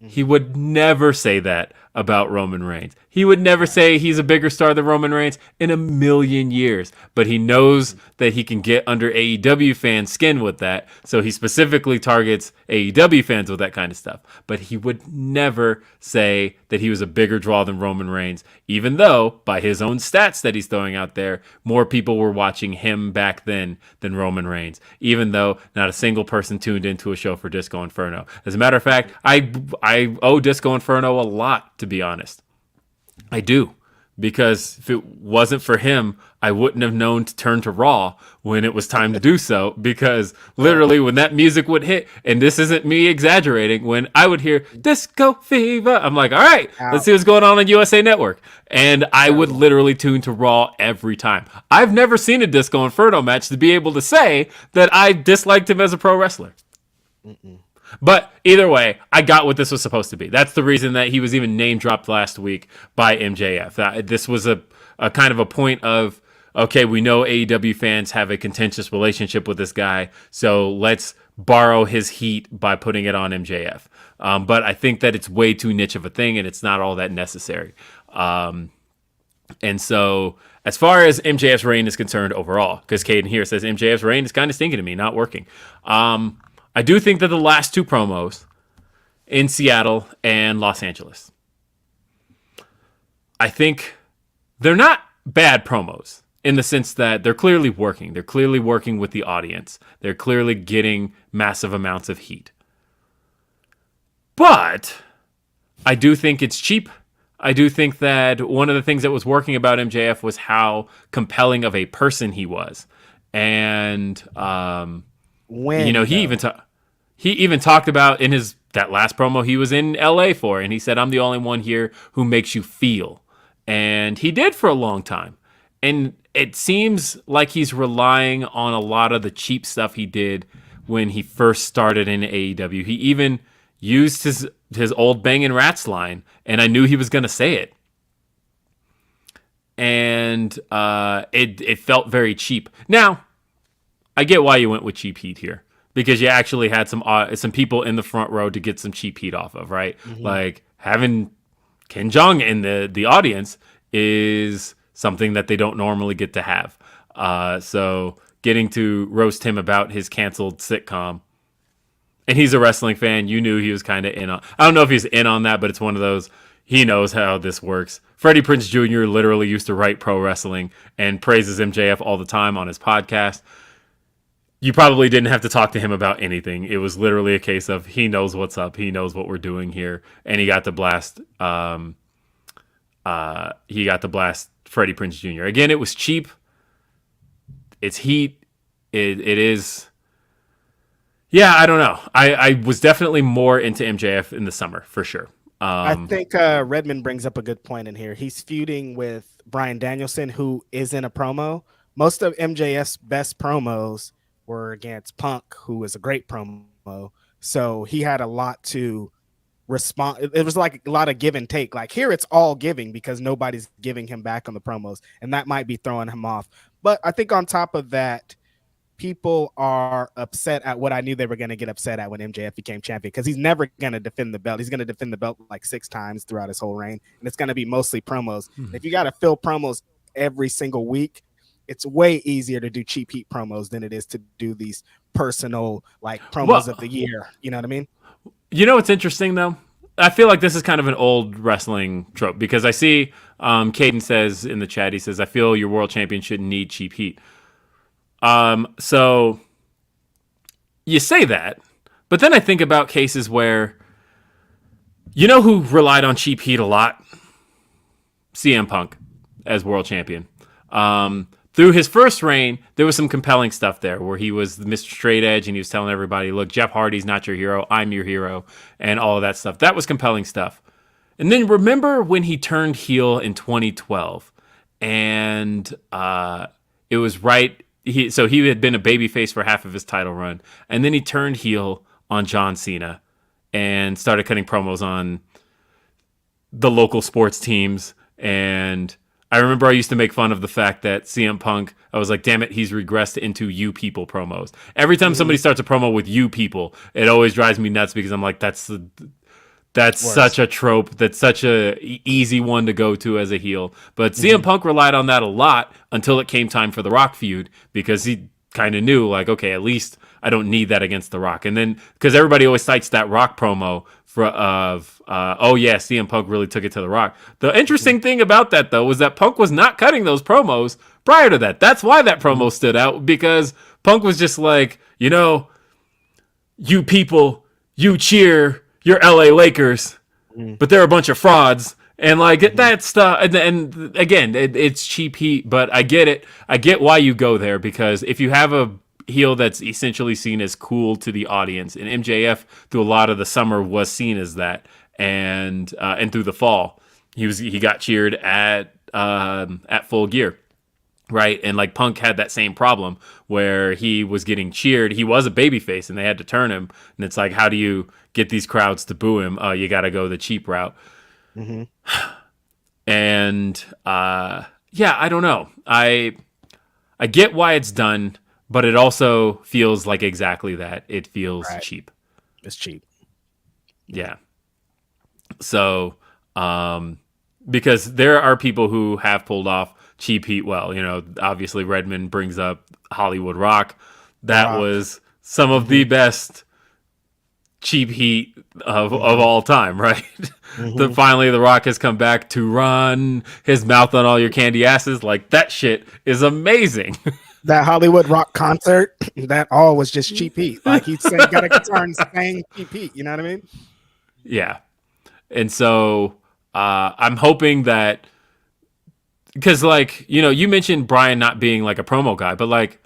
He would never say that about Roman Reigns. He would never say he's a bigger star than Roman Reigns in a million years. But he knows that he can get under AEW fans' skin with that. So he specifically targets AEW fans with that kind of stuff. But he would never say that he was a bigger draw than Roman Reigns, even though, by his own stats that he's throwing out there, more people were watching him back then than Roman Reigns, even though not a single person tuned into a show for Disco Inferno. As a matter of fact, I owe Disco Inferno a lot, to be honest. I do. Because if it wasn't for him, I wouldn't have known to turn to Raw when it was time to do so. Because literally when that music would hit, and this isn't me exaggerating, when I would hear Disco Fever, I'm like, all right, let's see what's going on USA Network. And I would literally tune to Raw every time. I've never seen a Disco Inferno match to be able to say that I disliked him as a pro wrestler. But either way, I got what this was supposed to be. That's the reason that he was even name dropped last week by MJF. This was a kind of a point of, okay, we know AEW fans have a contentious relationship with this guy, so let's borrow his heat by putting it on MJF. But I think that it's way too niche of a thing, and it's not all that necessary. And so as far as MJF's reign is concerned overall, because Caden here says MJF's reign is kind of stinking to me, not working. I do think that the last two promos in Seattle and Los Angeles, I think they're not bad promos in the sense that they're clearly working. They're clearly working with the audience. They're clearly getting massive amounts of heat. But I do think it's cheap. I do think that one of the things that was working about MJF was how compelling of a person he was. And he even talked about in that last promo he was in LA for, and he said, I'm the only one here who makes you feel. And he did for a long time. And it seems like he's relying on a lot of the cheap stuff he did when he first started in AEW. He even used his old Bangin' Rats line, and I knew he was going to say it. And it felt very cheap. Now, I get why you went with cheap heat here, because you actually had some people in the front row to get some cheap heat off of, right? Mm-hmm. Like having Ken Jeong in the audience is something that they don't normally get to have. So getting to roast him about his canceled sitcom, and he's a wrestling fan, you knew he was kind of in on. I don't know if he's in on that, but it's one of those, he knows how this works. Freddie Prinze Jr. literally used to write pro wrestling and praises MJF all the time on his podcast. You probably didn't have to talk to him about anything. It was literally a case of he knows what's up. He knows what we're doing here. And he got to blast Freddie Prinze Jr. Again, it was cheap. It's heat. It is. Yeah, I don't know. I was definitely more into MJF in the summer, for sure. I think Redmond brings up a good point in here. He's feuding with Bryan Danielson, who is in a promo. Most of MJF's best promos were against Punk, who was a great promo. So he had a lot to respond. It was like a lot of give and take. Like here, it's all giving because nobody's giving him back on the promos, and that might be throwing him off. But I think on top of that, people are upset at what I knew they were going to get upset at when MJF became champion, because he's never going to defend the belt. He's going to defend the belt like 6 times throughout his whole reign, and it's going to be mostly promos. If you got to fill promos every single week, it's way easier to do cheap heat promos than it is to do these personal like promos of the year. You know what I mean? You know what's interesting though? I feel like this is kind of an old wrestling trope, because I see Caden says in the chat, he says, I feel your world champion shouldn't need cheap heat. So you say that, but then I think about cases where, you know who relied on cheap heat a lot? CM Punk as world champion. Through his first reign, there was some compelling stuff there where he was Mr. Straight Edge and he was telling everybody, look, Jeff Hardy's not your hero, I'm your hero, and all of that stuff. That was compelling stuff. And then remember when he turned heel in 2012, and it was right. He had been a babyface for half of his title run, and then he turned heel on John Cena and started cutting promos on the local sports teams. And I remember I used to make fun of the fact that CM Punk, I was like, damn it, he's regressed into you people promos. Every time somebody starts a promo with you people, it always drives me nuts, because I'm like, that's such a trope. That's such a easy one to go to as a heel. But CM Punk relied on that a lot until it came time for the Rock feud, because he kind of knew, like, okay, at least I don't need that against the Rock. And then, because everybody always cites that Rock promo oh yeah, CM Punk really took it to the Rock. The interesting thing about that, though, was that Punk was not cutting those promos prior to that. That's why that promo stood out, because Punk was just like, you people, you cheer your LA Lakers, but they're a bunch of frauds. And like that stuff. And again, it's cheap heat, but I get it. I get why you go there, because if you have a heel that's essentially seen as cool to the audience, and MJF through a lot of the summer was seen as that, and through the fall, he got cheered at Full Gear. Right, and like Punk had that same problem where he was getting cheered. He was a babyface, and they had to turn him. And it's like, how do you get these crowds to boo him? You got to go the cheap route. And yeah, I don't know. I get why it's done, but it also feels like exactly that. It feels cheap. It's cheap. Yeah. So, because there are people who have pulled off cheap heat well. Obviously Redmond brings up Hollywood Rock. That was some of the best cheap heat of all time, right? Finally the Rock has come back to run his mouth on all your candy asses. Like, that shit is amazing. That Hollywood Rock concert, that all was just cheap heat. Like, he got a guitar and sang cheap heat. You know what I mean? Yeah. And so I'm hoping that, because, like, you mentioned Brian not being like a promo guy, but like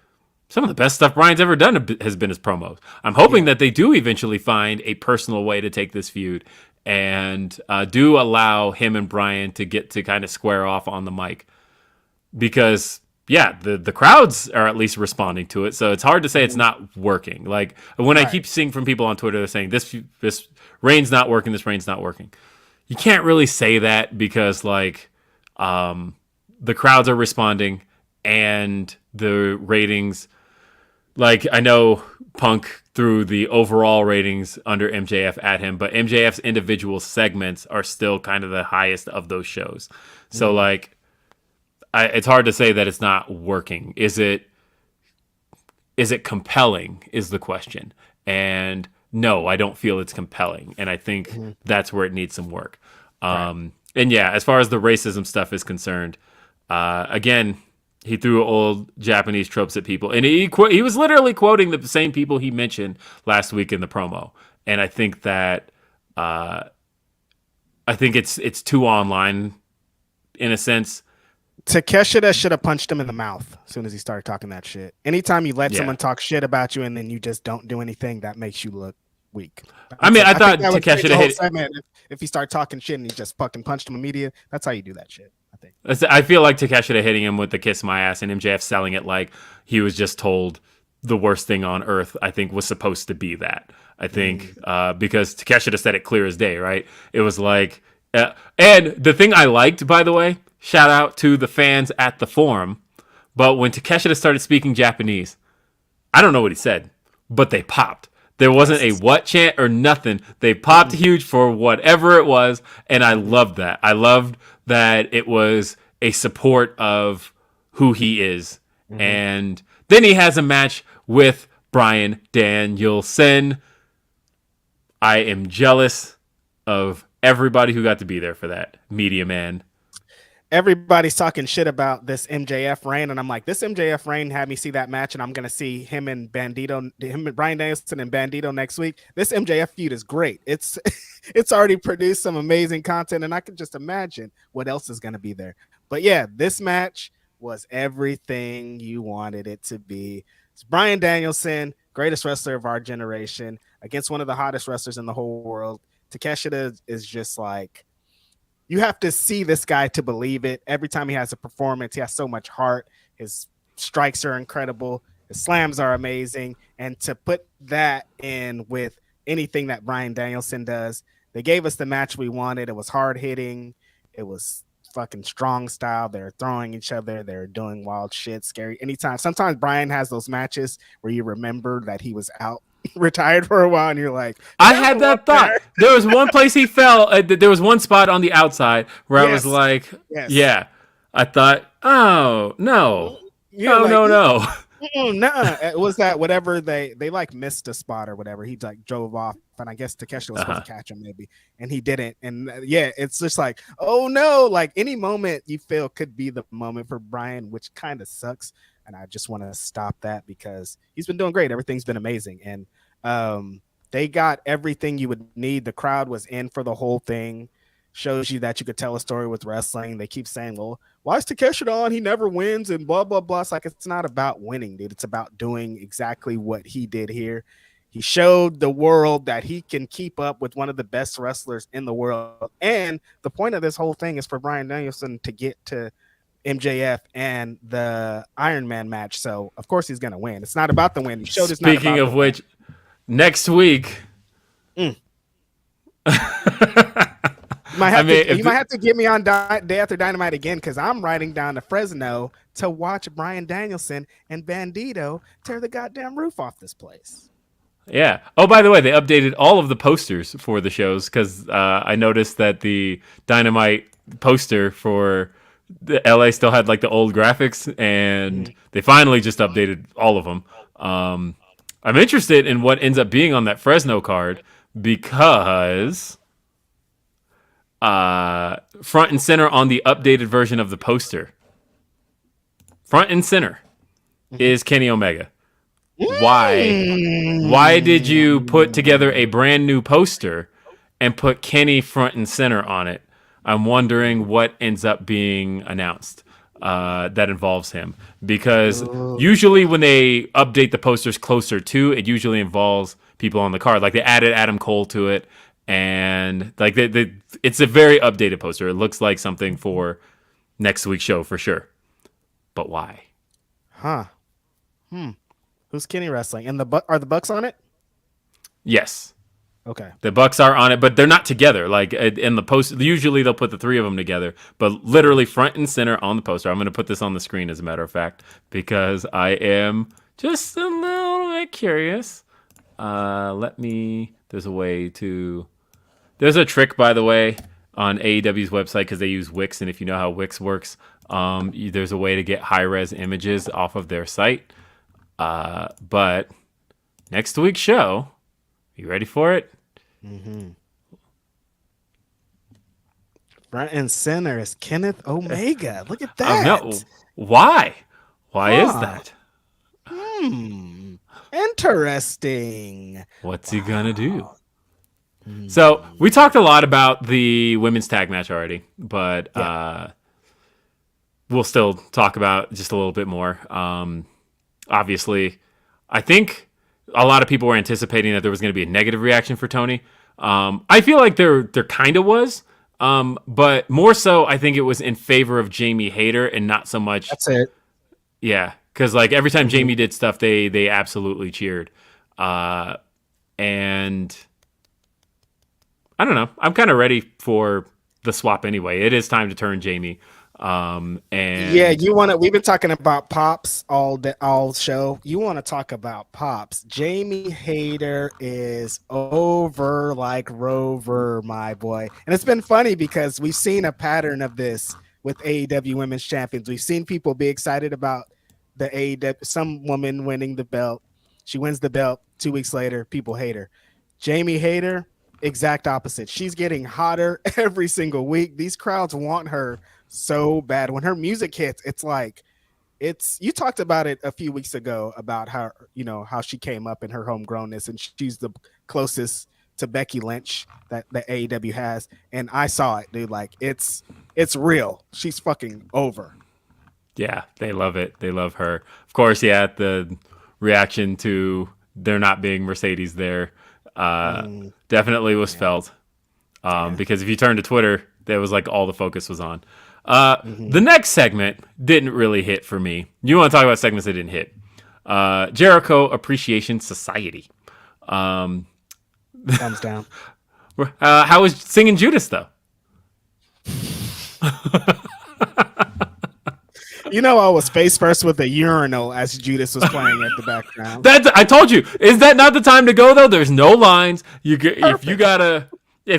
some of the best stuff Brian's ever done has been his promos. I'm hoping that they do eventually find a personal way to take this feud, and do allow him and Brian to get to kind of square off on the mic, because yeah, the crowds are at least responding to it. So it's hard to say it's not working. Like, when I keep seeing from people on Twitter, they're saying this reign's not working, this reign's not working. You can't really say that, because like, the crowds are responding and the ratings, like, I know Punk threw the overall ratings under MJF at him, but MJF's individual segments are still kind of the highest of those shows. So like, it's hard to say that it's not working. Is it compelling is the question. And no, I don't feel it's compelling. And I think that's where it needs some work. And yeah, as far as the racism stuff is concerned, again, he threw old Japanese tropes at people, and he was literally quoting the same people he mentioned last week in the promo. And I think that it's too online in a sense. Takeshita should have punched him in the mouth as soon as he started talking that shit. Anytime you let someone talk shit about you and then you just don't do anything, that makes you look weak. I mean, I thought that would change Takeshita the whole hit. segment if he started talking shit and he just fucking punched him immediately. That's how you do that shit, I think. I feel like Takeshita hitting him with the kiss my ass and MJF selling it like he was just told the worst thing on earth. I think was supposed to be that. I think because Takeshita said it clear as day, right? It was like, and the thing I liked, by the way, shout out to the fans at the forum. But when Takeshita started speaking Japanese, I don't know what he said, but they popped. There wasn't a what chant or nothing. They popped huge for whatever it was, and I loved that. I loved that it was a support of who he is. And then he has a match with Bryan Danielson. I am jealous of everybody who got to be there for that. Media man. Everybody's talking shit about this MJF reign, and I'm like, this MJF reign had me see that match, and I'm gonna see him and Bryan Danielson and Bandito next week. This MJF feud is great. It's already produced some amazing content, and I can just imagine what else is gonna be there. But yeah, this match was everything you wanted it to be. It's Bryan Danielson, greatest wrestler of our generation, against one of the hottest wrestlers in the whole world. Takeshita is just like, you have to see this guy to believe it. Every time he has a performance, he has so much heart. His strikes are incredible. His slams are amazing. And to put that in with anything that Bryan Danielson does, they gave us the match we wanted. It was hard hitting. It was fucking strong style. They're throwing each other. They're doing wild shit, scary. Anytime. Sometimes Bryan has those matches where you remember that he was out retired for a while, and you're like, I had that thought. There was one place he fell. There was one spot on the outside where I was like, yeah. I thought, oh no, no. No, it was that whatever they like missed a spot or whatever. He like drove off, and I guess Takeshita was supposed to catch him maybe, and he didn't. And yeah, it's just like, oh no, like any moment you feel could be the moment for Bryan, which kind of sucks. And I just want to stop that because he's been doing great. Everything's been amazing. And they got everything you would need. The crowd was in for the whole thing. Shows you that you could tell a story with wrestling. They keep saying, well, why is Takeshita on? He never wins and blah, blah, blah. It's like, it's not about winning, dude. It's about doing exactly what he did here. He showed the world that he can keep up with one of the best wrestlers in the world. And the point of this whole thing is for Bryan Danielson to get to MJF and the Iron Man match. So of course he's gonna win. It's not about the win. He showed it's Speaking not about of which, next week. you might have to get me on Day After Dynamite again, because I'm riding down to Fresno to watch Bryan Danielson and Bandito tear the goddamn roof off this place. Yeah. Oh, by the way, they updated all of the posters for the shows because I noticed that the Dynamite poster for the LA still had like the old graphics, and they finally just updated all of them. I'm interested in what ends up being on that Fresno card because front and center on the updated version of the poster, front and center is Kenny Omega. Why did you put together a brand new poster and put Kenny front and center on it? I'm wondering what ends up being announced that involves him. Because usually when they update the posters closer to, it usually involves people on the card. Like they added Adam Cole to it. And like it's a very updated poster. It looks like something for next week's show for sure. But why? Huh. Who's Kenny wrestling? And are the Bucks on it? Yes. Okay. The Bucks are on it, but they're not together. Like in the post, usually they'll put the three of them together, but literally front and center on the poster. I'm going to put this on the screen, as a matter of fact, because I am just a little bit curious. There's a trick, by the way, on AEW's website because they use Wix, and if you know how Wix works, there's a way to get high-res images off of their site. But next week's show, you ready for it? Mm-hmm. Front and center is Kenneth Omega. Look at that. No. Why? Why is that? Interesting. What's he gonna do? So we talked a lot about the women's tag match already, but we'll still talk about just a little bit more. Obviously, I think a lot of people were anticipating that there was going to be a negative reaction for Tony. I feel like there kind of was, but more so, I think it was in favor of Jamie Hayter and not so much. That's it. Yeah, because like every time Jamie did stuff, they absolutely cheered, and I don't know. I'm kind of ready for the swap anyway. It is time to turn Jamie. And yeah, we've been talking about Pops all show. You want to talk about Pops. Jamie Hayter is over like Rover, my boy. And it's been funny because we've seen a pattern of this with AEW Women's Champions. We've seen people be excited about the AEW, some woman winning the belt. She wins the belt 2 weeks later, people hate her. Jamie Hayter, exact opposite. She's getting hotter every single week. These crowds want her so bad. When her music hits, it's like you talked about it a few weeks ago about how she came up in her homegrownness, and she's the closest to Becky Lynch that the AEW has. And I saw it, dude. Like it's real. She's fucking over. Yeah, they love it. They love her. Of course, yeah, the reaction to there not being Mercedes there definitely was felt. Because if you turn to Twitter, there was like all the focus was on. The next segment didn't really hit for me. You want to talk about segments that didn't hit? Jericho Appreciation Society. Thumbs down. How was singing Judas though? I was face first with a urinal as Judas was playing at the background. I told you. Is that not the time to go though? There's no lines. If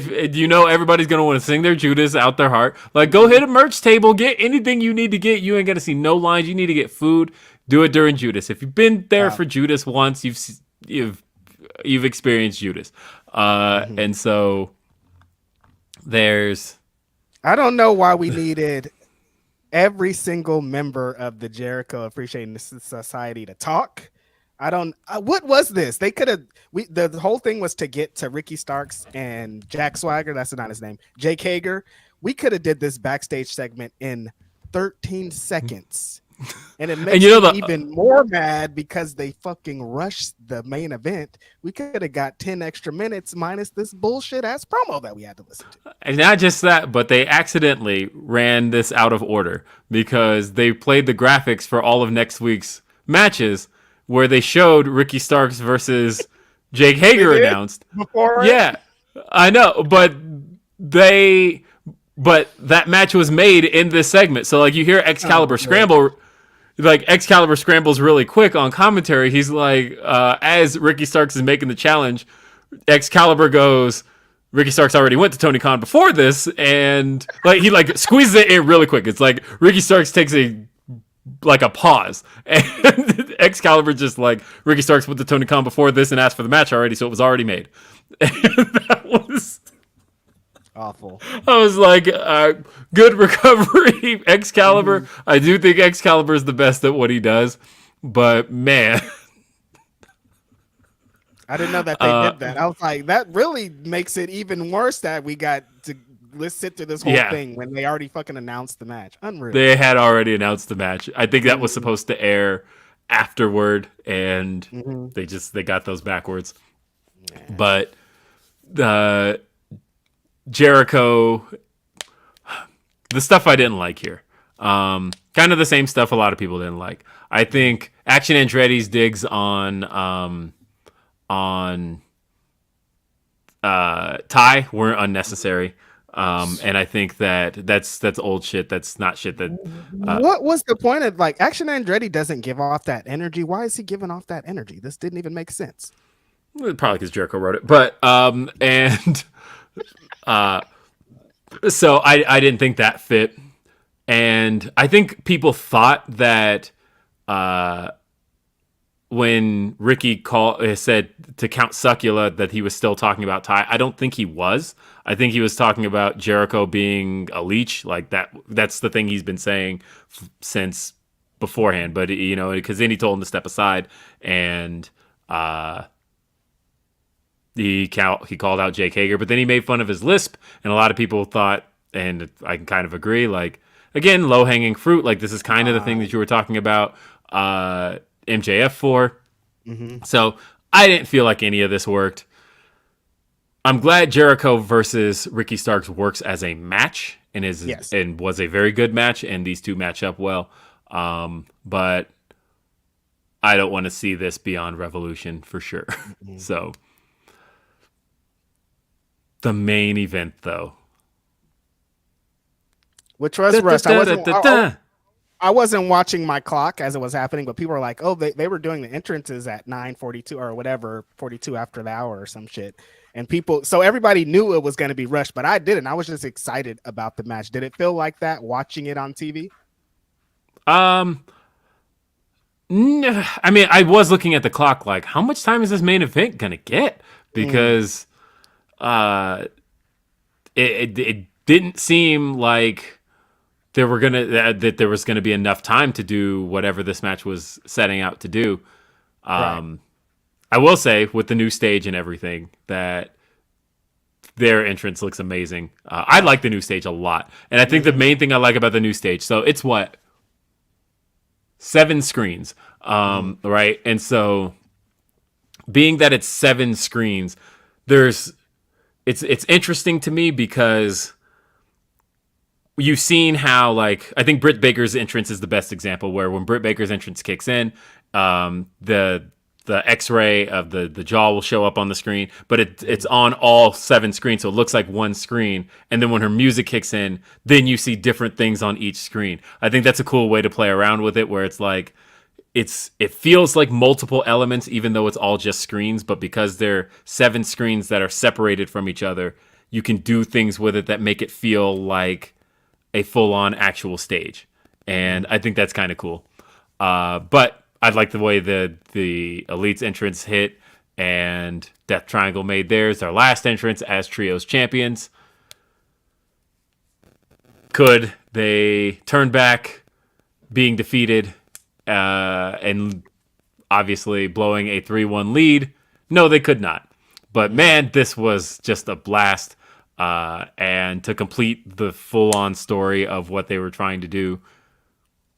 everybody's gonna want to sing their Judas out their heart, like go hit a merch table, get anything you need to get. You ain't gonna see no lines. You need to get food. Do it during Judas. If you've been there for Judas once, you've experienced Judas, and so there's. I don't know why we needed every single member of the Jericho Appreciation Society to talk. I don't. What was this? They could have. The whole thing was to get to Ricky Starks and Jack Swagger. That's not his name. Jake Hager. We could have did this backstage segment in 13 seconds, and it makes me even more mad because they fucking rushed the main event. We could have got 10 extra minutes minus this bullshit ass promo that we had to listen to. And not just that, but they accidentally ran this out of order because they played the graphics for all of next week's matches where they showed Ricky Starks versus Jake Hager announced. Before yeah, I know, but that match was made in this segment. So like you hear Excalibur scramble, like Excalibur scrambles really quick on commentary. He's like, as Ricky Starks is making the challenge, Excalibur goes, Ricky Starks already went to Tony Khan before this, and like he like squeezes it in really quick. It's like Ricky Starks takes a pause, and Excalibur just like Ricky Starks went to Tony Khan before this and asked for the match already, so it was already made. And that was awful. I was like, good recovery, Excalibur. I do think Excalibur is the best at what he does, but man. I didn't know that they did that. I was like, that really makes it even worse that we got to sit through this whole thing when they already fucking announced the match. Unreal. They had already announced the match. I think that was supposed to air afterward, and they got those backwards. But Jericho, the stuff I didn't like here, kind of the same stuff a lot of people didn't like. I think Action Andretti's digs on Ty weren't unnecessary. And I think that's old shit. That's not shit that. What was the point of like Action Andretti doesn't give off that energy? Why is he giving off that energy? This didn't even make sense. Probably because Jericho wrote it, but so I didn't think that fit, and I think people thought that when Ricky said to Count Succula that he was still talking about Ty. I don't think he was. I think he was talking about Jericho being a leech, like that. That's the thing he's been saying since beforehand. But because then he told him to step aside, and he called out Jake Hager. But then he made fun of his lisp, and a lot of people thought, and I can kind of agree, like again, low hanging fruit. Like this is kind of the thing that you were talking about MJF for. So I didn't feel like any of this worked. I'm glad Jericho versus Ricky Starks works as a match and and was a very good match, and these two match up well. But I don't want to see this beyond Revolution for sure. Mm-hmm. So the main event, though, which was rushed. I wasn't watching my clock as it was happening, but people were like, "Oh, they were doing the entrances at 9:42 or whatever, 42 after the hour or some shit." And so everybody knew it was going to be rushed, but I didn't. I was just excited about the match. Did it feel like that watching it on TV? I mean, I was looking at the clock like, how much time is this main event going to get? Because it didn't seem like that there was gonna be enough time to do whatever this match was setting out to do. Right. I will say, with the new stage and everything, that their entrance looks amazing. I like the new stage a lot, and I think the main thing I like about the new stage, so it's 7 screens, right? And so, being that it's 7 screens, it's interesting to me because you've seen how, like, I think Britt Baker's entrance is the best example, where when Britt Baker's entrance kicks in, the X-ray of the jaw will show up on the screen, but it's on all 7 screens, so it looks like one screen. And then when her music kicks in, then you see different things on each screen. I think that's a cool way to play around with it, where it's like it feels like multiple elements, even though it's all just screens. But because they're 7 screens that are separated from each other, you can do things with it that make it feel like a full-on actual stage. And I think that's kind of cool. But I like the way the Elite's entrance hit and Death Triangle made theirs, their last entrance as Trios champions. Could they turn back being defeated and obviously blowing a 3-1 lead? No, they could not. But man, this was just a blast. And to complete the full-on story of what they were trying to do,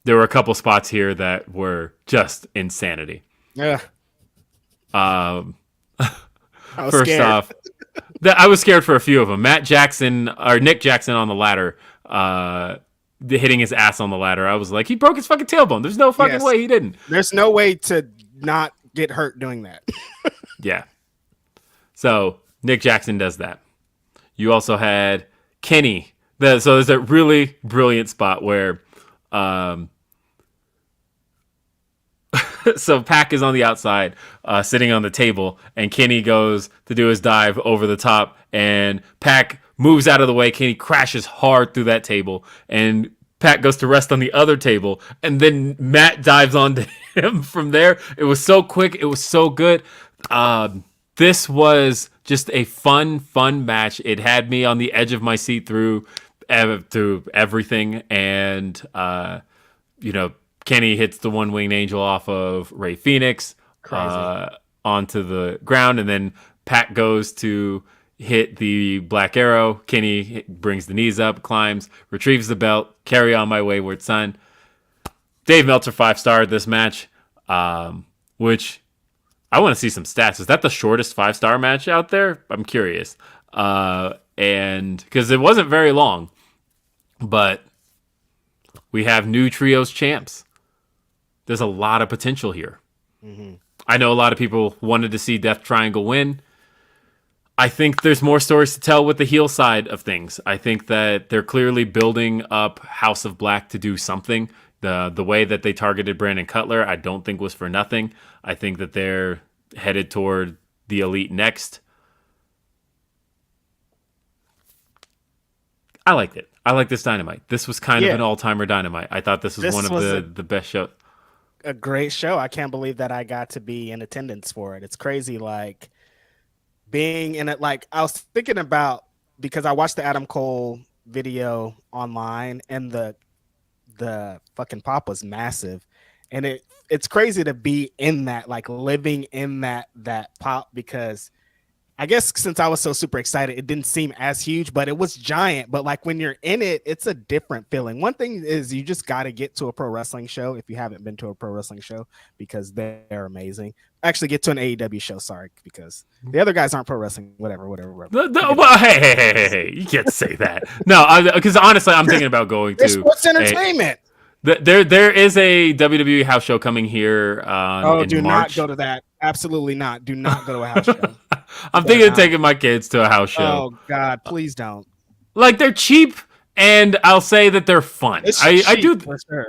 there were a couple spots here that were just insanity. Yeah. First off, I was scared for a few of them. Nick Jackson on the ladder, hitting his ass on the ladder. I was like, he broke his fucking tailbone. There's no fucking way he didn't. There's no way to not get hurt doing that. Yeah. So Nick Jackson does that. You also had Kenny. So there's that really brilliant spot where so Pac is on the outside, sitting on the table, and Kenny goes to do his dive over the top, and Pac moves out of the way. Kenny crashes hard through that table, and Pac goes to rest on the other table, and then Matt dives onto him from there. It was so quick. It was so good. This was just a fun match. It had me on the edge of my seat through everything, and Kenny hits the one-winged angel off of Rey Fenix onto the ground, and then Pac goes to hit the Black Arrow. Kenny brings the knees up, climbs, retrieves the belt. Carry on, my wayward son. Dave Meltzer 5-starred this match, which I want to see some stats. Is that the shortest 5-star match out there? I'm curious. And because it wasn't very long, but we have new trios champs. There's a lot of potential here. Mm-hmm. I know a lot of people wanted to see Death Triangle win. I think there's more stories to tell with the heel side of things. I think that they're clearly building up House of Black to do something. The way that they targeted Brandon Cutler, I don't think was for nothing. I think that they're headed toward the Elite next. I liked it. I like this Dynamite. This was kind of an all-timer Dynamite. I thought this was one of the best shows. A great show. I can't believe that I got to be in attendance for it. It's crazy, like being in it. Like I was thinking about, because I watched the Adam Cole video online, and the fucking pop was massive, and it's crazy to be in that, like living in that pop, because I guess since I was so super excited, it didn't seem as huge, but it was giant. But like when you're in it, it's a different feeling. One thing is you just got to get to a pro wrestling show if you haven't been to a pro wrestling show because they're amazing. Actually, get to an AEW show. Sorry, because the other guys aren't pro wrestling. Whatever. Well, hey, you can't say that. No, because honestly, I'm thinking about going to. It's sports entertainment. There is a WWE house show coming here. Do March. not go to that. Absolutely not. Do not go to a house show. I'm thinking of taking my kids to a house show. Oh God, please don't. Like they're cheap, and I'll say that they're fun. I do for sure.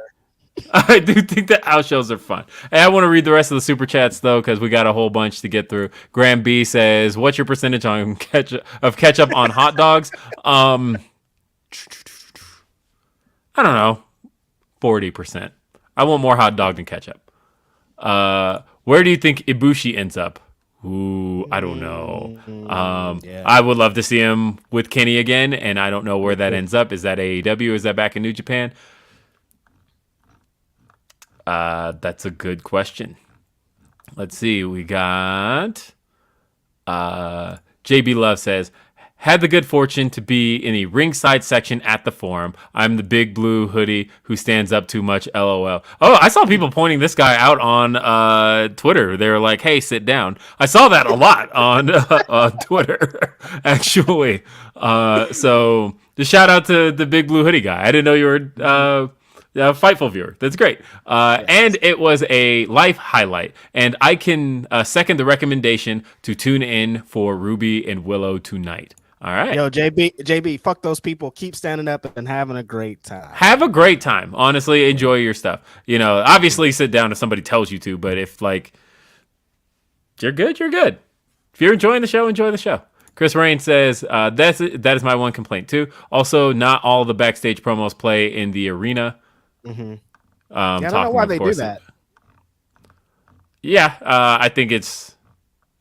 I do think that house shows are fun. And I want to read the rest of the super chats though, because we got a whole bunch to get through. Graham B says, "What's your percentage on ketchup on hot dogs?" I don't know, 40%. I want more hot dog than ketchup. Where do you think Ibushi ends up? Ooh, I don't know. I would love to see him with Kenny again, and I don't know where that ends up. Is that AEW? Is that back in New Japan? That's a good question. Let's see. We got JB Love says, had the good fortune to be in the ringside section at the Forum. I'm the big blue hoodie who stands up too much, LOL. Oh, I saw people pointing this guy out on Twitter. They were like, hey, sit down. I saw that a lot on Twitter, actually. So just shout out to the big blue hoodie guy. I didn't know you were a Fightful viewer. That's great. And it was a life highlight. And I can second the recommendation to tune in for Ruby and Willow tonight. All right. Yo, JB, fuck those people. Keep standing up and having a great time. Have a great time. Honestly, enjoy your stuff. You know, obviously sit down if somebody tells you to, but if like you're good, you're good. If you're enjoying the show, enjoy the show. Chris Rain says, that is my one complaint too. Also, not all the backstage promos play in the arena. Mm-hmm. I don't know why they do that. Yeah, I think it's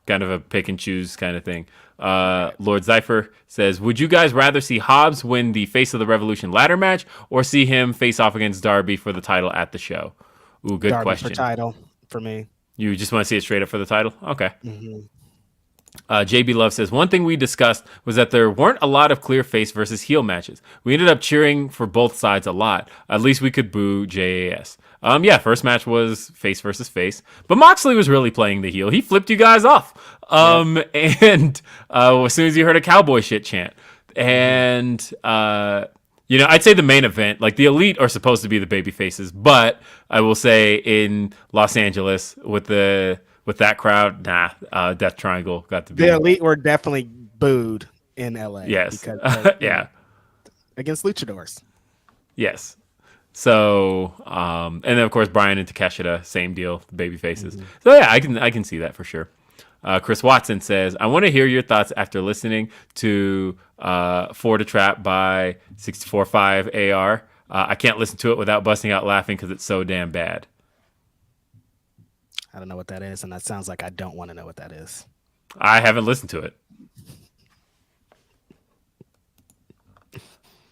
kind of a pick and choose kind of thing. Lord Zypher says, would you guys rather see Hobbs win the Face of the Revolution ladder match or see him face off against Darby for the title at the show? Ooh, good Darby question. For title for me. You just want to see it straight up for the title? Okay. Mm-hmm. JB Love says, one thing we discussed was that there weren't a lot of clear face versus heel matches. We ended up cheering for both sides a lot. At least we could boo JAS. Yeah, first match was face versus face, but Moxley was really playing the heel. He flipped you guys off. And as soon as you heard a cowboy shit chant, and I'd say the main event, like the Elite are supposed to be the baby faces, but I will say in Los Angeles with that crowd, Death Triangle got to be. The Elite were definitely booed in LA. Yes. Because yeah. Against luchadors. Yes. So, and then of course Brian and Takeshita, same deal, the baby faces. Mm-hmm. So yeah, I can see that for sure. Chris Watson says, I want to hear your thoughts after listening to For the Trap by 64.5 AR. I can't listen to it without busting out laughing because it's so damn bad. I don't know what that is, and that sounds like I don't want to know what that is. I haven't listened to it.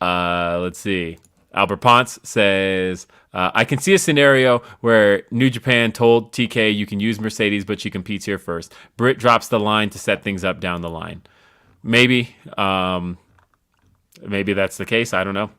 Let's see. Albert Ponce says, I can see a scenario where New Japan told TK you can use Mercedes, but she competes here first. Britt drops the line to set things up down the line. Maybe that's the case. I don't know.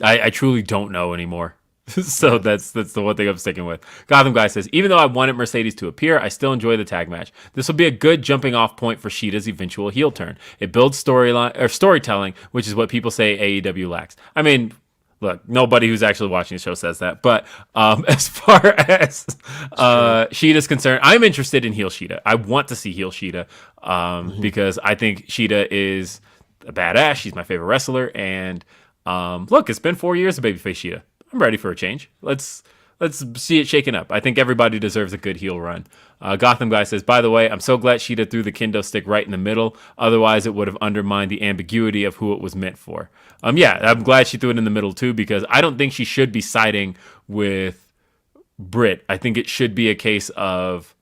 I truly don't know anymore. So that's the one thing I'm sticking with. Gotham Guy says, even though I wanted Mercedes to appear, I still enjoy the tag match. This will be a good jumping off point for Sheeta's eventual heel turn. It builds storytelling, which is what people say AEW lacks. I mean, look, nobody who's actually watching the show says that. But as far as Sheeta's concerned, I'm interested in heel Sheeta. I want to see heel Sheeta because I think Sheeta is a badass. She's my favorite wrestler. And look, it's been 4 years of babyface Sheeta. I'm ready for a change. Let's see it shaken up. I think everybody deserves a good heel run. Gotham Guy says, by the way, I'm so glad Sheeta threw the kendo stick right in the middle. Otherwise, it would have undermined the ambiguity of who it was meant for. Yeah, I'm glad she threw it in the middle too, because I don't think she should be siding with Britt. I think it should be a case of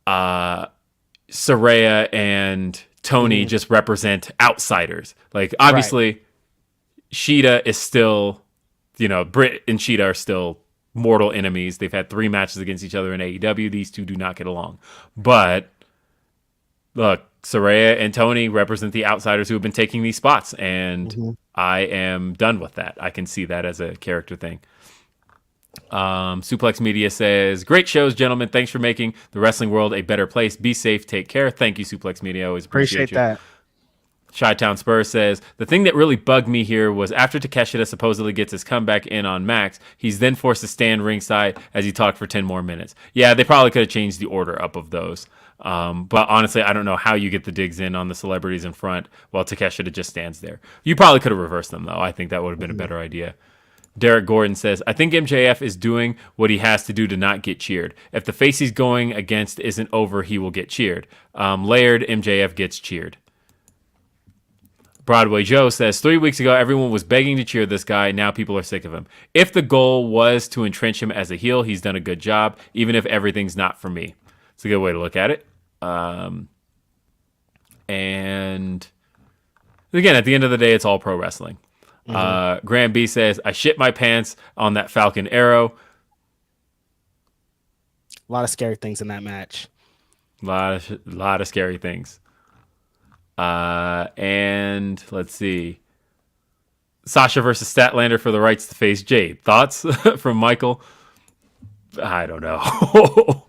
Saraya and Tony just represent outsiders. Like, obviously, right. Sheeta is still... Britt and Sheeta are still mortal enemies. They've had 3 matches against each other in AEW. These two do not get along. But look, Saraya and Tony represent the outsiders who have been taking these spots, and I am done with that. I can see that as a character thing. Suplex Media says, great shows, gentlemen. Thanks for making the wrestling world a better place. Be safe. Take care. Thank you, Suplex Media. Always appreciate you. that. Chi-Town Spurs says, the thing that really bugged me here was after Takeshita supposedly gets his comeback in on Max, he's then forced to stand ringside as he talked for 10 more minutes. Yeah, they probably could have changed the order up of those. But honestly, I don't know how you get the digs in on the celebrities in front while Takeshita just stands there. You probably could have reversed them, though. I think that would have been a better idea. Derek Gordon says, I think MJF is doing what he has to do to not get cheered. If the face he's going against isn't over, he will get cheered. Layered MJF gets cheered. Broadway Joe says, 3 weeks ago, everyone was begging to cheer this guy. Now people are sick of him. If the goal was to entrench him as a heel, he's done a good job, even if everything's not for me. It's a good way to look at it. And again, at the end of the day, it's all pro wrestling. Graham B says, I shit my pants on that Falcon Arrow. A lot of scary things in that match. A lot of scary things. And let's see. Sasha versus Statlander for the rights to face Jade. Thoughts from Michael? I don't know.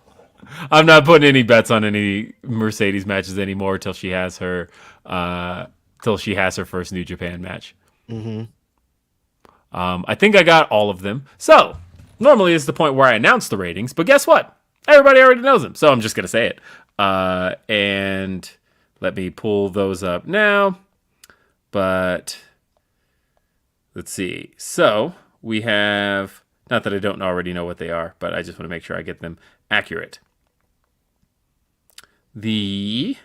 I'm not putting any bets on any Mercedes matches anymore till she has her first New Japan match. I think I got all of them. So normally it's the point where I announce the ratings, but guess what? Everybody already knows them, so I'm just gonna say it. And let me pull those up now. But let's see. So we have, not that I don't already know what they are, but I just want to make sure I get them accurate. The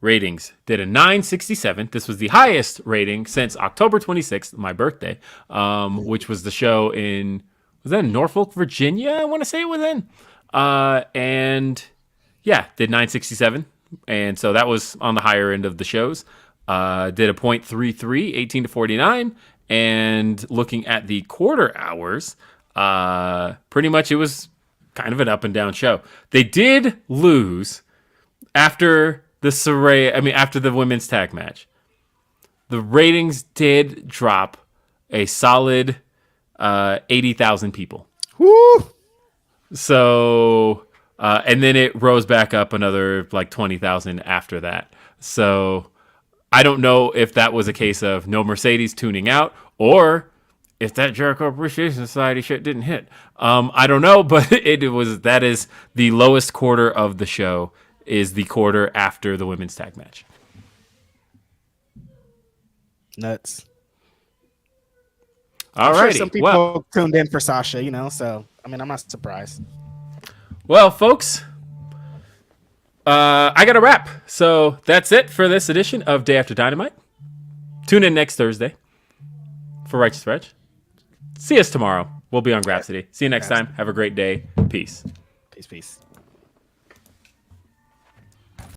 ratings did a 967. This was the highest rating since October 26th, my birthday, which was the show in, was that in Norfolk, Virginia? I want to say it was in. And yeah, did 967. And so that was on the higher end of the shows. Did a .33, 18 to 49. And looking at the quarter hours, pretty much it was kind of an up and down show. They did lose after after the women's tag match. The ratings did drop a solid 80,000 people. Woo! So, and then it rose back up another like 20,000 after that. So I don't know if that was a case of no Mercedes tuning out or if that Jericho Appreciation Society shit didn't hit. I don't know, but that is the lowest quarter of the show, is the quarter after the women's tag match. Nuts. All right. Some people tuned in for Sasha, so I mean, I'm not surprised. Well, folks, I got a wrap. So that's it for this edition of Day After Dynamite. Tune in next Thursday for Righteous Reg. See us tomorrow. We'll be on Grapsity. See you next time. Have a great day. Peace. Peace.